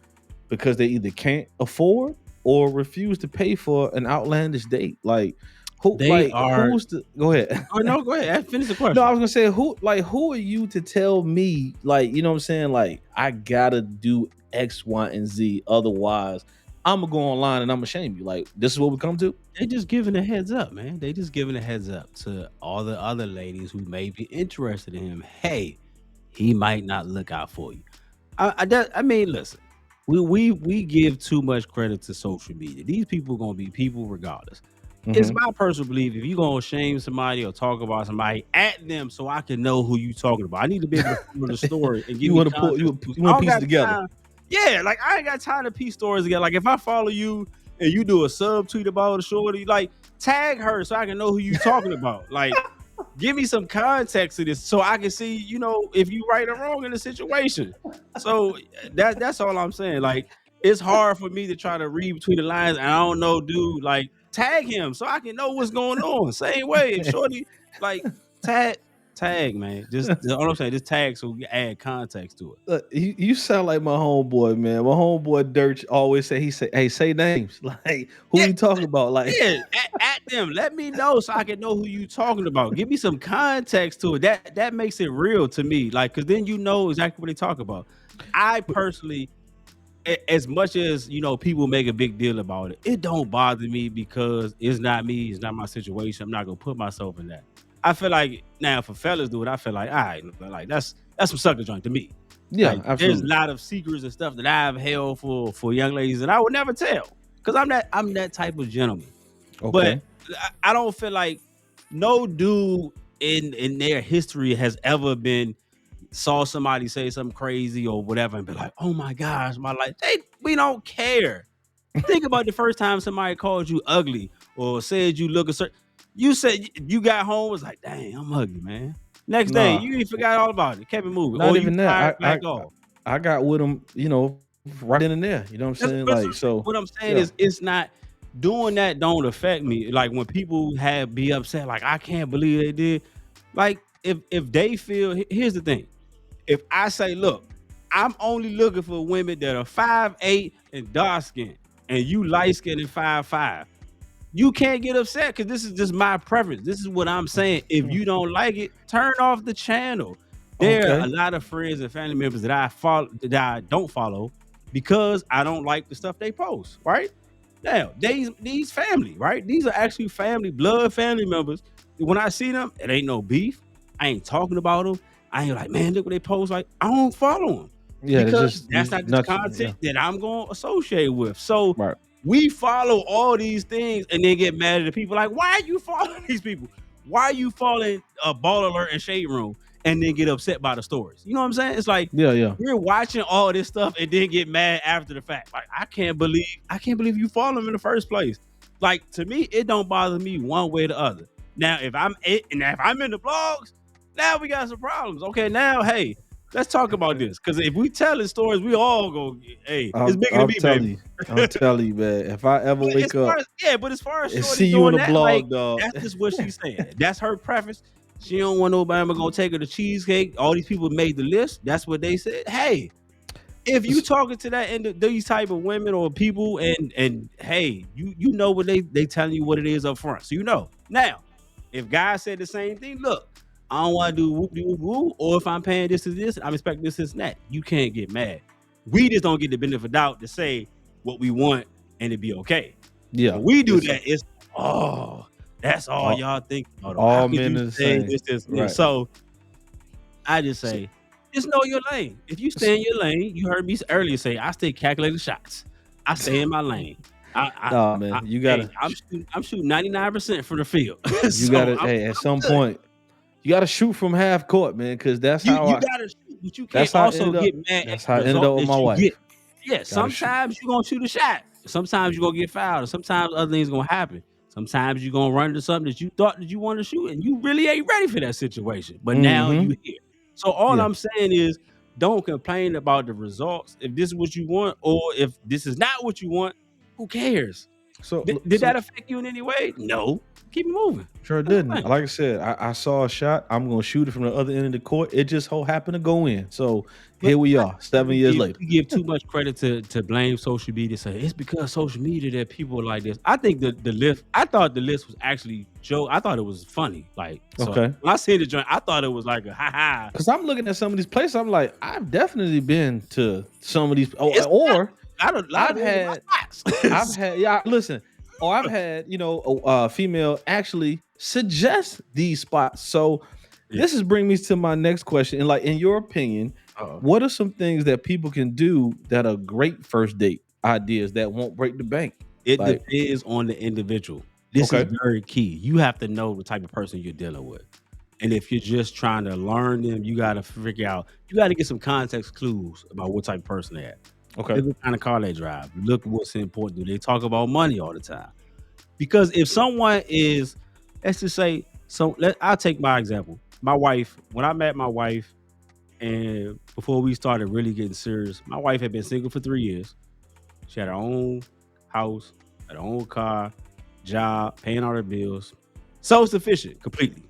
S3: because they either can't afford or refuse to pay for an outlandish date? Like,
S2: They are
S3: who's the go ahead.
S2: oh no, go ahead. Finish the
S3: No, I
S2: question.
S3: was gonna say who are you to tell me, like, you know what I'm saying, like, I gotta do X, Y, and Z, otherwise I'm gonna go online and I'm gonna shame you. Like, this is what we come to.
S2: They just giving a heads up, man. They just giving a heads up to all the other ladies who may be interested in him. Hey, he might not look out for you. I mean, listen, we give too much credit to social media. These people are gonna be people regardless. It's
S3: Hmm.
S2: my personal belief. If you gonna shame somebody or talk about somebody, at them so I can know who you talking about. I need to be able to follow the story and give
S3: You
S2: me
S3: want to pull
S2: context.
S3: you
S2: I
S3: want to
S2: don't
S3: piece it
S2: got
S3: together.
S2: time. Yeah, like I ain't got time to piece stories together. Like if I follow you and you do a sub tweet about a shorty, like tag her so I can know who you talking about. Like give me some context to this so I can see, if you right or wrong in the situation. So that's all I'm saying. Like it's hard for me to try to read between the lines, and I don't know, dude. Like tag him so I can know what's going on. Same way, if Shorty like tag man. Just all I'm saying, just tag so we can add context to it.
S3: Look, you sound like my homeboy, man. My homeboy Dirch always say, hey, say names. Like, who
S2: Yeah,
S3: you talking about? Like,
S2: yeah. At them, let me know so I can know who you talking about. Give me some context to it. That makes it real to me. Like, cause then you know exactly what they talk about. I personally, as much as people make a big deal about it, it don't bother me because it's not me, it's not my situation. I'm not gonna put myself in that. I feel like now if fellas do it, I feel like all right, like that's some sucker joint to me.
S3: yeah,
S2: Like there's a
S3: absolutely.
S2: lot of secrets and stuff that I've held for young ladies that I would never tell because I'm that type of gentleman. But
S3: Okay.
S2: I don't feel like no dude in their history has ever been saw somebody say something crazy or whatever and be like, oh my gosh, my life. We don't care. Think about the first time somebody called you ugly or said you look a certain. You said you got home was like, dang, I'm ugly, man. Next day,
S3: Nah,
S2: you forgot all about it, kept it moving,
S3: not
S2: or you
S3: even that.
S2: fired
S3: I
S2: back off.
S3: I got with them, right in and there. You know what I'm
S2: That's
S3: saying?
S2: that's
S3: Like, so
S2: what I'm saying
S3: yeah.
S2: is it's not doing that don't affect me. Like when people have be upset, like I can't believe they did. Like if they feel here's the thing. If I say, look, I'm only looking for women that are 5'8" and dark skinned, and you light skinned and 5'5", you can't get upset because this is just my preference. This is what I'm saying. If
S3: Mm,
S2: you don't like it, turn off the channel. There are a
S3: okay.
S2: lot of friends and family members that I follow that I don't follow because I don't like the stuff they post, right? Now, these family, right? These are actually family, blood family members. When I see them, it ain't no beef. I ain't talking about them. I ain't like, man, look what they post. Like, I don't follow them
S3: Yeah, it's
S2: because
S3: just
S2: that's not the
S3: nuts. Yeah.
S2: content that I'm going to associate with. So
S3: Right.
S2: we follow all these things and then get mad at the people. Like, why are you following these people? Why are you following a Ball Alert and Shade Room and then get upset by the stories? You know what I'm saying? It's like
S3: Yeah, yeah.
S2: we're watching all this stuff and then get mad after the fact. Like, I can't believe you follow them in the first place. Like to me, it don't bother me one way or the other. Now, if I'm in the blogs, now we got some problems. Okay, now hey, let's talk about this. Cause if we telling stories, we all go, hey, it's
S3: I'm,
S2: bigger than
S3: I'm
S2: me, baby.
S3: telling you, I'm telling you, man. If I ever
S2: But as
S3: wake
S2: far
S3: up
S2: as yeah, but as far as
S3: and
S2: Shorty
S3: see you in
S2: doing
S3: a
S2: that, like
S3: blog, dog.
S2: that's just what she's saying. That's her preference. She don't want nobody gonna take her to cheesecake. All these people made the list. That's what they said. Hey, if you talking to that and these type of women or people, and hey, you know what they telling you what it is up front, so you know. Now, if guys said the same thing, look, I don't want to do whoop de whoop whoop, or if I'm paying this is this, I'm expecting this and that. You can't get mad. We just don't get the benefit of the doubt to say what we want and it be okay.
S3: Yeah,
S2: When we do
S3: it's
S2: that, it's oh, that's all
S3: all,
S2: y'all think. Oh, how
S3: all
S2: could
S3: men
S2: you
S3: are the
S2: say
S3: same,
S2: this, and this?
S3: right?
S2: So I just
S3: So,
S2: say, just know your lane. If you stay in your lane, you heard me earlier say, I stay calculating shots. I stay in my lane.
S3: nah, man, you
S2: Hey,
S3: gotta,
S2: I'm shooting 99% from the field.
S3: you
S2: So
S3: gotta. Hey, at
S2: I'm
S3: some
S2: good.
S3: point, you gotta shoot from half court, man, because
S2: You gotta shoot, but you can't
S3: that's how I
S2: also
S3: ended up.
S2: get mad at
S3: That's
S2: the
S3: how I ended
S2: result
S3: up with
S2: that
S3: my
S2: you get.
S3: wife.
S2: Yeah,
S3: Gotta shoot.
S2: sometimes you're gonna shoot a shot. Sometimes you're gonna get fouled, and sometimes other things gonna happen. Sometimes you're gonna run into something that you thought that you want to shoot, and you really ain't ready for that situation. But now
S3: Mm-hmm.
S2: you here. So all
S3: Yeah.
S2: I'm saying is don't complain about the results. If this is what you want, or if this is not what you want, who cares?
S3: So,
S2: Did that affect you in any way? No. Keep it moving.
S3: sure
S2: That's the
S3: didn't.
S2: thing.
S3: Like I said, I saw a shot. I'm gonna shoot it from the other end of the court. It just so happened to go in. So
S2: But
S3: here we
S2: I
S3: are,
S2: think
S3: 7 years later.
S2: we give too much credit to blame social media. Say it's because social media that people are like this. I think the list. I thought the list was actually joke. I thought it was funny. Like so
S3: Okay.
S2: when I seen the joint, I thought it was like a ha ha.
S3: Because I'm looking at some of these places. I'm like, I've definitely been to some of these,
S2: It's
S3: or
S2: not a lot of
S3: I've
S2: those are
S3: had,
S2: my
S3: I've
S2: spots.
S3: had, yeah, listen, or I've had, a female actually suggest these spots. So
S2: Yeah.
S3: this is bringing me to my next question. And like, in your opinion,
S2: Uh-oh.
S3: what are some things that people can do that are great first date ideas that won't break the bank?
S2: It
S3: Like,
S2: depends on the individual. This is
S3: okay,
S2: very key. You have to know the type of person you're dealing with. And if you're just trying to learn them, you got to figure out, you got to get some context clues about what type of person they are.
S3: okay,
S2: Look what kind of car they drive. Look what's important. Do they talk about money all the time? Because if someone is, let's just say, I'll take my example. My wife, when I met my wife, and before we started really getting serious, my wife had been single for 3 years. She had her own house, had her own car, job, paying all her bills, self-sufficient completely.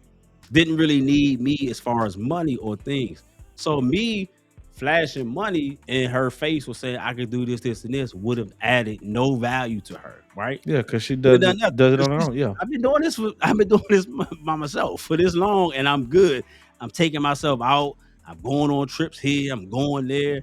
S2: Didn't really need me as far as money or things. So me flashing money in her face was saying I could do this, this, and this would have added no value to her, right?
S3: yeah, because she
S2: Would have
S3: does
S2: done
S3: it
S2: nothing.
S3: does it
S2: 'Cause
S3: on her own. Yeah,
S2: I've been doing this by myself for this long, and I'm good. I'm taking myself out. I'm going on trips here. I'm going there.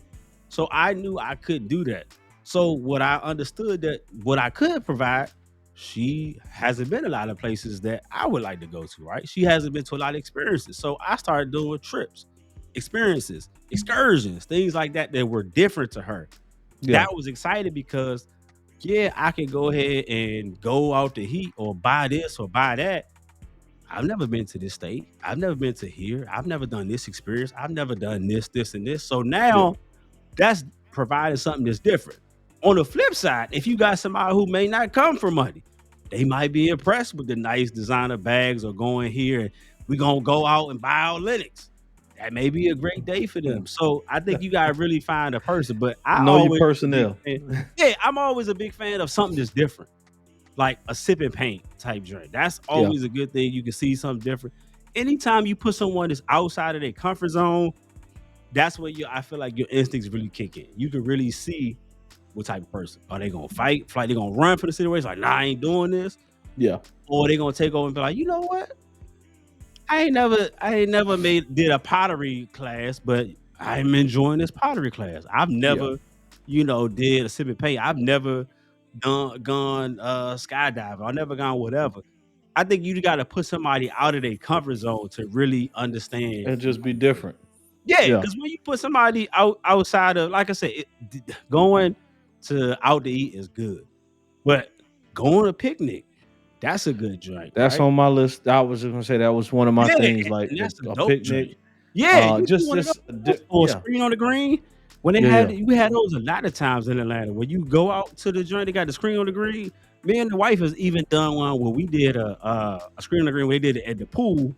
S2: So I knew I couldn't do that. So what I understood that what I could provide, she hasn't been a lot of places that I would like to go to, right? She hasn't been to a lot of experiences. So I started doing trips, experiences, excursions, things like that that were different to her.
S3: yeah,
S2: That was exciting because yeah, I can go ahead and go out to heat or buy this or buy that. I've never been to this state. I've never been to here. I've never done this experience. I've never done this, this, and this. So
S3: yeah,
S2: now that's providing something that's different. On the flip side, if you got somebody who may not come from money, they might be impressed with the nice designer bags or going here and we're gonna go out and buy our Linux. that may be a great day for them. So I think you gotta really find a person. But I
S3: Know your
S2: always a big
S3: personnel.
S2: fan. Yeah, I'm always a big fan of something that's different, like a sip and paint type drink. That's
S3: Yeah.
S2: always a good thing. You can see something different. Anytime you put someone that's outside of their comfort zone, that's where I feel like your instincts really kick in. You can really see what type of person. Are they gonna fight? Like they gonna run for the situation? Like, nah, I ain't doing this.
S3: Yeah.
S2: Or they gonna take over and be like, you know what? I ain't never did a pottery class, but I'm enjoying this pottery class. I've
S3: Yeah.
S2: never, did a sip and paint. I've never gone skydiving. I've never gone whatever. I think you got to put somebody out of their comfort zone to really understand.
S3: And just be different.
S2: Yeah,
S3: Yeah.
S2: because when you put somebody outside of, like I said, going out to eat is good, but going to picnic, that's a good drink,
S3: That's
S2: right?
S3: on my list. I was just gonna say that was one of my
S2: Yeah,
S3: things, like
S2: and that's a
S3: a
S2: dope drink.
S3: picnic.
S2: Yeah, you
S3: Just
S2: want to go
S3: this,
S2: for a
S3: yeah,
S2: screen on the green. When they
S3: yeah,
S2: had
S3: yeah.
S2: we had those a lot of times in Atlanta. When you go out to the joint, they got the screen on the green. Me and the wife has even done one where we did a screen on the green. Where they did it at the pool,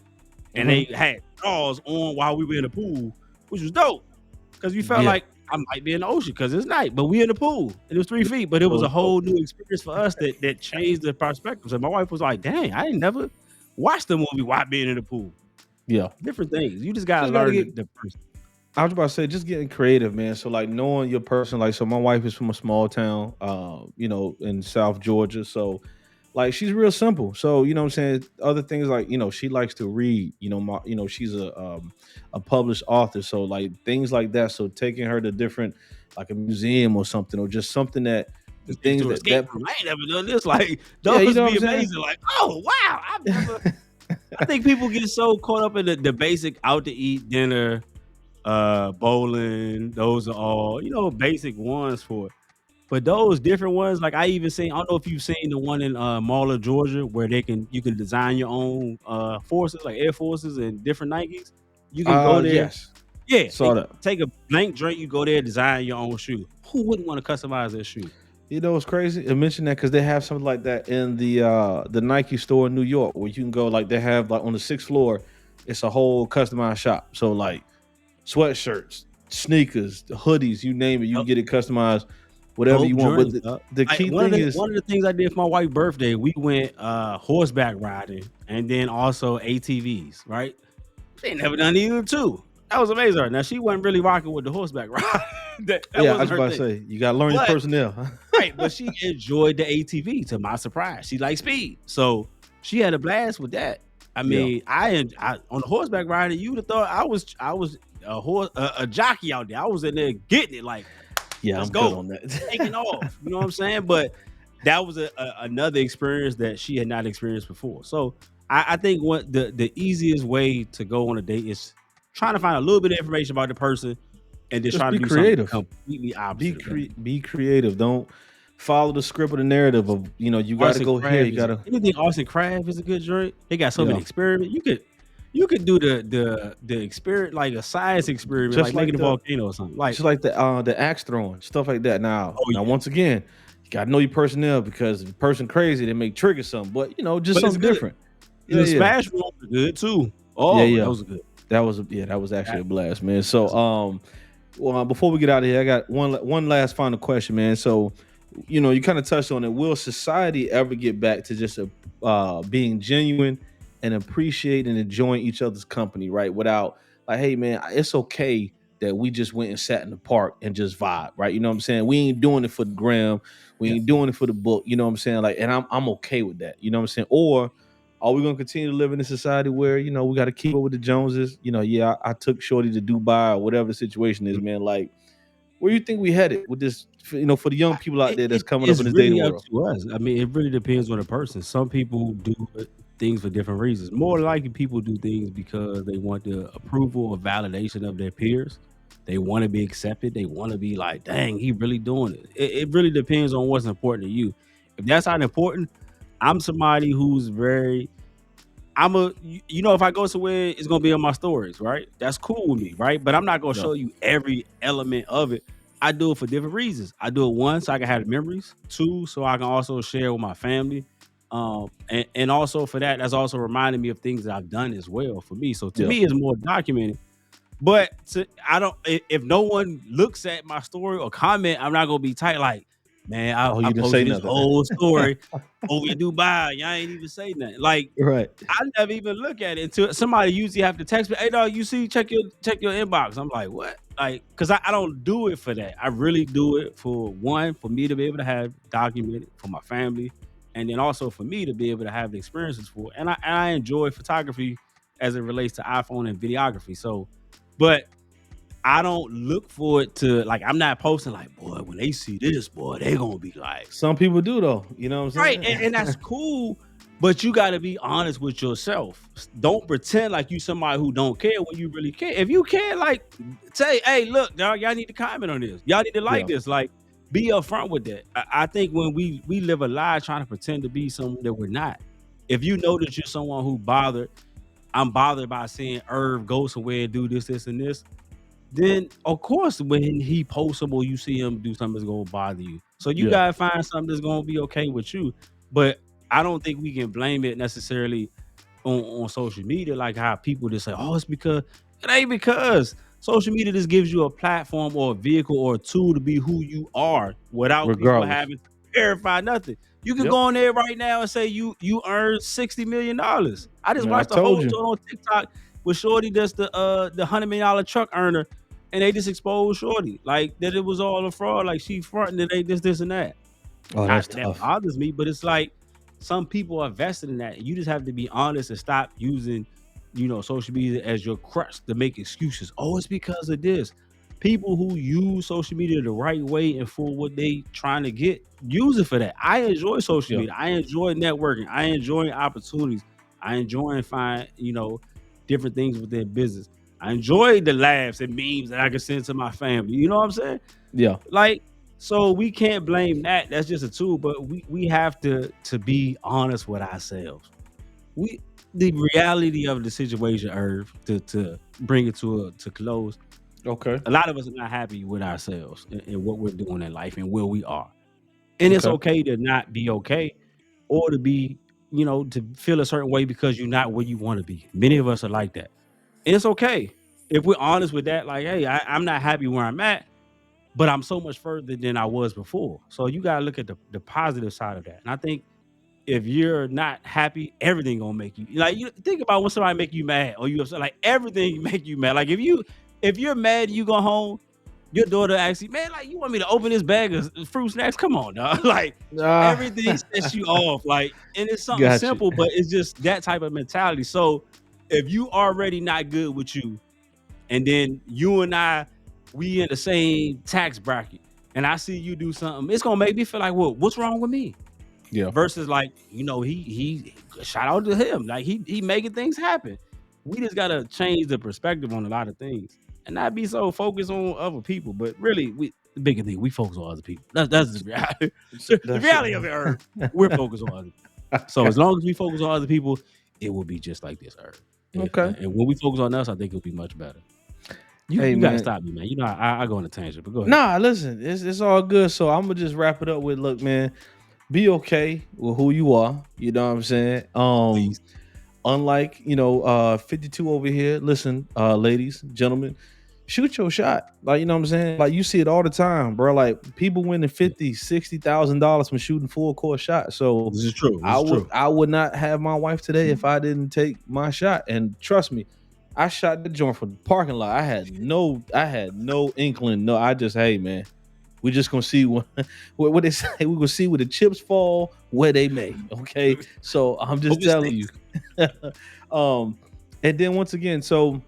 S2: and they
S3: Hmm.
S2: had stars on while we were in the pool, which was dope because we felt
S3: Yeah.
S2: like I might be in the ocean because it's night, but we in the pool. It was 3 feet, but it was a
S3: Those dope.
S2: whole new experience for us that changed the perspective. So my wife was like, "Dang, I ain't never watched the movie while being in the pool."
S3: Yeah.
S2: Different things. You just gotta
S3: Just gotta
S2: learn
S3: get.
S2: the person.
S3: I was about to say, just getting creative, man. So like knowing your person, like so my wife is from a small town, in South Georgia. So like she's real simple. So you know what I'm saying? Other things like, she likes to read, she's a published author. So like things like that. So taking her to different like a museum or something, or just something that the
S2: Just get
S3: things
S2: to
S3: that
S2: escape
S3: that
S2: room. I ain't never done this. Like
S3: yeah, you
S2: those
S3: know
S2: be
S3: what I'm saying?
S2: amazing. Like, oh wow, I've never. I think people get so caught up in the basic out to eat dinner, bowling. Those are all basic ones for it. But those different ones, like I even seen. I don't know if you've seen the one in Marla, Georgia, where you can design your own forces, like Air Forces and different Nikes. You can go there.
S3: Yes.
S2: Yeah,
S3: Saw that.
S2: take a blank drink. You go there, design your own shoe. Who wouldn't want to customize their shoe?
S3: You know what's crazy? I mentioned that because they have something like that in the Nike store in New York, where you can go, like they have like on the sixth floor, it's a whole customized shop. So like sweatshirts, sneakers, hoodies, you name it, you can get it customized, whatever
S2: Dope
S3: you want. But
S2: journey,
S3: the,
S2: dog.
S3: the
S2: Like
S3: key thing is,
S2: one of the things I did for my wife's birthday, we went horseback riding and then also ATVs, right? She ain't never done either too. That was amazing. Right? Now she wasn't really rocking with the horseback ride. that
S3: yeah, I
S2: wasn't
S3: was
S2: her
S3: about to
S2: thing.
S3: say, you got to learn your
S2: But
S3: personnel.
S2: right, but she enjoyed the ATV to my surprise. She liked speed. So she had a blast with that. I
S3: Yeah,
S2: mean, I on the horseback riding, you'd have thought I was a jockey out there. I was in there getting it like
S3: yeah,
S2: let's
S3: I'm good
S2: go,
S3: on
S2: taking
S3: that.
S2: off. You know what I'm saying? But that was another experience that she had not experienced before. So I think what the easiest way to go on a date is trying to find a little bit of information about the person and just
S3: Just
S2: try to
S3: be
S2: do something
S3: creative.
S2: completely opposite of that.
S3: Be creative. Don't follow the script or the narrative of you got
S2: Arts
S3: to
S2: and
S3: go here.
S2: craft
S3: You got to
S2: anything arts and craft is a good drink. They got so many
S3: yeah.
S2: experiments. You could do the experiment like a science experiment,
S3: Just
S2: like making
S3: like
S2: a volcano or something. Like,
S3: the axe throwing stuff like that.
S2: oh
S3: Now
S2: yeah,
S3: once again, you gotta know your personnel because if the person crazy, they may trigger something. But just
S2: but it's
S3: something
S2: good.
S3: different. Yeah,
S2: The
S3: yeah,
S2: smash room was good too.
S3: yeah,
S2: Oh, that
S3: yeah.
S2: was good.
S3: That was actually
S2: That,
S3: a blast, man. So
S2: that's a
S3: well, before we get out of here, I got one last final question, man. So you kind of touched on it. Will society ever get back to just being genuine and appreciate and enjoying each other's company, right? Without like, hey man, it's okay that we just went and sat in the park and just vibe, right? You know what I'm saying? We ain't doing it for the gram, we
S2: yeah.
S3: ain't doing it for the book. You know what I'm saying? Like, and I'm okay with that. You know what I'm saying? Or are we gonna continue to live in a society where we got to keep up with the Joneses? Yeah, I took Shorty to Dubai or whatever the situation is, man. Like, where you think we headed with this? For the young people out there that's coming up
S2: It's
S3: in this dating
S2: really up
S3: world.
S2: to us. I mean, it really depends on the person. Some people do things for different reasons. More likely, people do things because they want the approval or validation of their peers. They want to be accepted. They want to be like, dang, he really doing it. It really depends on what's important to you. If that's not important, I'm somebody who's very if I go somewhere, it's gonna be on my stories, right? That's cool with me, right? But I'm not gonna
S3: Yeah,
S2: show you every element of it. I do it for different reasons. I do it one, so I can have the memories. Two, so I can also share with my family. And also for that, that's also reminding me of things that I've done as well for me. So to
S3: yeah,
S2: me, it's more documented. But I don't. If no one looks at my story or comment, I'm not gonna be tight. Like, man,
S3: Oh,
S2: I
S3: you didn't say
S2: posted this
S3: nothing.
S2: whole story over in Dubai. Y'all ain't even say nothing. Like,
S3: Right.
S2: I never even look at it until somebody usually have to text me. Hey, dog, you see, check your inbox. I'm like, what? Like, cause I don't do it for that. I really do it for one, for me to be able to have documented for my family, and then also for me to be able to have the experiences for. And I enjoy photography as it relates to iPhone and videography. So, but I don't look for it to like. I'm not posting like, boy, when they see this, boy, they gonna be like,
S3: Some people do though. You know what I'm
S2: right,
S3: saying?
S2: and that's cool, but you got to be honest with yourself. Don't pretend like you somebody who don't care when you really care. If you care, like say, hey, look, dog, y'all need to comment on this. Y'all need to like
S3: Yeah.
S2: this. Like, be upfront with that. I think when we live a lie trying to pretend to be someone that we're not. If you know that you're someone who bothered, I'm bothered by seeing Irv go somewhere and do this, and this, then of course when he posts them or you see him do something that's gonna bother you. So you
S3: Yeah.
S2: gotta find something that's gonna be okay with you. But I don't think we can blame it necessarily on social media, like how people just say, oh, it's because it ain't because social media just gives you a platform or a vehicle or a tool to be who you are without people
S3: Regardless.
S2: having to verify nothing. You can
S3: Yep.
S2: go on there right now and say you earned $60 million. I just
S3: Man, I
S2: watched the whole
S3: told you.
S2: joint on TikTok with Shorty that's the $100 million truck earner, and they just exposed Shorty like that it was all a fraud, like she fronting it ain't this and that.
S3: Oh,
S2: Not
S3: that's
S2: that that
S3: tough.
S2: bothers me, but it's like some people are vested in that. You just have to be honest and stop using, social media as your crutch to make excuses. Oh, it's because of this. People who use social media the right way and for what they trying to get, use it for that. I enjoy social
S3: Yeah.
S2: media. I enjoy networking. I enjoy opportunities. I enjoy find, different things within business. I enjoy the laughs and memes that I can send to my family. You know what I'm saying?
S3: Yeah.
S2: Like, so we can't blame that. That's just a tool, but we have to be honest with ourselves. We The reality of the situation, Irv, to bring it to close.
S3: Okay.
S2: A lot of us are not happy with ourselves and what we're doing in life and where we are. And it's
S3: Okay.
S2: okay to not be okay or to be, to feel a certain way because you're not where you want to be. Many of us are like that. And it's okay. If we're honest with that, like, hey, I'm not happy where I'm at, but I'm so much further than I was before. So you gotta look at the positive side of that. And I think if you're not happy, everything gonna make you like you think about when somebody make you mad or you upset, like everything make you mad. Like if you're mad, you go home, your daughter asks you, man, like you want me to open this bag of fruit snacks? Come on, dog. Like
S3: Ah,
S2: everything sets you off. Like, and it's something
S3: got you.
S2: simple, but it's just that type of mentality. So if you already not good with you, and then you and I, we in the same tax bracket, and I see you do something, it's gonna make me feel like, well, what's wrong with me?
S3: Yeah.
S2: Versus like, he shout out to him, like he making things happen. We just gotta change the perspective on a lot of things, and not be so focused on other people. But really, the bigger thing, we focus on other people. That's the reality. The
S3: That's
S2: reality of it, Earth. We're focused on other people. So
S3: okay.
S2: as long as we focus on other people, it will be just like this, Earth. And,
S3: Okay.
S2: and when we focus on us, I think it'll be much better. You
S3: Hey
S2: you gotta
S3: man.
S2: stop me, man. You know I go on a tangent, but go ahead.
S3: Nah, listen, it's all good. So I'm gonna just wrap it up with look, man, be okay with who you are. You know what I'm saying?
S2: Please.
S3: Unlike 52 over here, listen, ladies, gentlemen, shoot your shot. Like, you know what I'm saying? Like, you see it all the time, bro. Like, people winning
S2: Yeah.
S3: 50, $60,000 from shooting full court shots. So
S2: This is true. This
S3: I
S2: is
S3: would
S2: true.
S3: I would not have my wife today if I didn't take my shot. And trust me, I shot the joint from the parking lot. I had no inkling. No, I just, hey man, we just gonna see what they say. We gonna see where the chips fall, where they may. Okay, so I'm
S2: Hope
S3: just
S2: it
S3: telling you.
S2: sticks.
S3: um, and then once again, so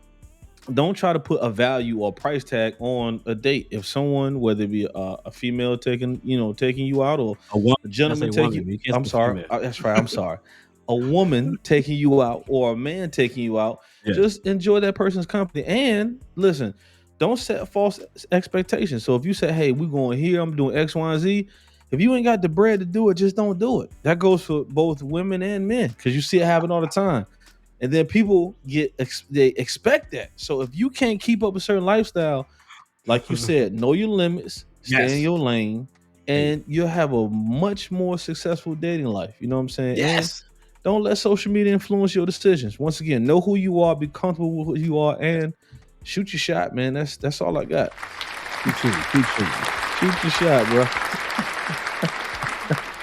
S3: don't try to put a value or price tag on a date. If someone, whether it be a female taking you out, or
S2: A woman.
S3: a
S2: I
S3: gentleman
S2: say
S3: taking,
S2: woman, you can't
S3: I'm
S2: say
S3: sorry,
S2: female.
S3: that's right, I'm sorry, a woman taking you out or a man taking you out,
S2: Yeah.
S3: just enjoy that person's company. And listen, don't set false expectations. So if you say, hey, we're going here, I'm doing X, Y, and Z. If you ain't got the bread to do it, just don't do it. That goes for both women and men because you see it happen all the time. And then people they expect that. So if you can't keep up a certain lifestyle, like you said, know your limits, stay in
S2: Yes.
S3: your lane,
S2: Hey.
S3: and you'll have a much more successful dating life. You know what I'm saying? And
S2: Yes.
S3: don't let social media influence your decisions. Once again, know who you are, be comfortable with who you are, and shoot your shot, man. That's all I got.
S2: Keep shooting. Keep shooting.
S3: Shoot your shot, bro.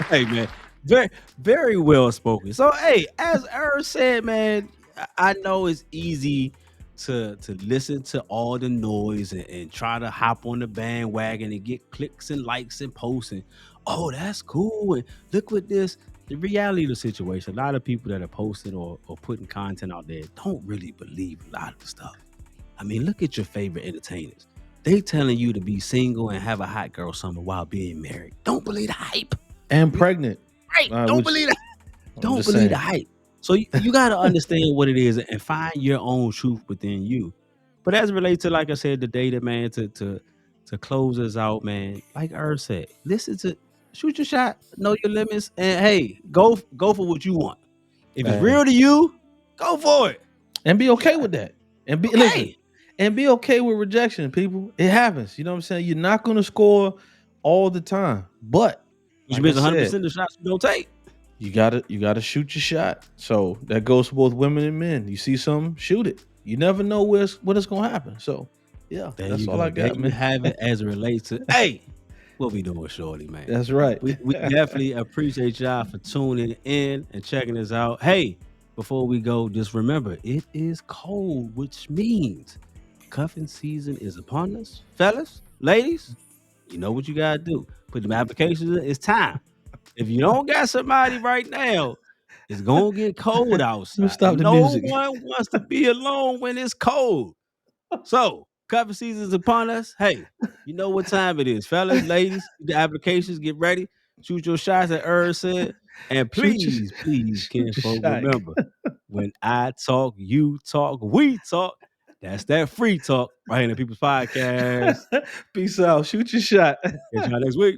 S2: Hey, man, very, very well spoken. So, hey, as Earl said, man, I know it's easy to listen to all the noise and try to hop on the bandwagon and get clicks and likes and posts and oh, that's cool. And look what this. The reality of the situation, a lot of people that are posting or putting content out there don't really believe a lot of the stuff. I mean, look at your favorite entertainers. They telling you to be single and have a hot girl summer while being married. Don't believe the hype.
S3: And pregnant.
S2: Right. Don't believe that. Don't
S3: just
S2: believe the
S3: saying.
S2: hype. So you got to understand what it is and find your own truth within you. But as it relates to, like I said, the data, man, to close us out, man, like Earth said, listen to, shoot your shot, know your limits, and hey, go for what you want. If it's
S3: Hey.
S2: real to you, go for it.
S3: And be okay with that. And be listen,
S2: Okay.
S3: and be okay with rejection, people. It happens. You know what I'm saying? You're not gonna score all the time. But
S2: You
S3: like
S2: miss
S3: I
S2: 100%
S3: said,
S2: of the shots you don't take.
S3: you gotta shoot your shot. So that goes for both women and men. You see something, shoot it. You never know what it's gonna happen. So yeah,
S2: There
S3: that's
S2: you
S3: all
S2: go.
S3: I
S2: There
S3: got,
S2: you
S3: man.
S2: have it as it relates to, hey, what we doing, Shorty, man?
S3: That's right.
S2: We definitely appreciate y'all for tuning in and checking us out. Hey, before we go, just remember, it is cold, which means cuffing season is upon us. Fellas, ladies, you know what you gotta do. Put them applications in. It's time. If you don't got somebody right now, it's gonna get cold outside.
S3: stop the
S2: No
S3: music.
S2: one wants to be alone when it's cold. So, cuffing season is upon us. Hey, you know what time it is, fellas, ladies. The applications, get ready. Shoot your shots, at Earl said. And
S3: Shoot your-
S2: please,
S3: shoot your
S2: kinfolk,
S3: shot.
S2: remember, when I talk, you talk, we talk. That's that free talk right here in the People's Podcast.
S3: Peace out. Shoot your shot.
S2: Catch y'all next week.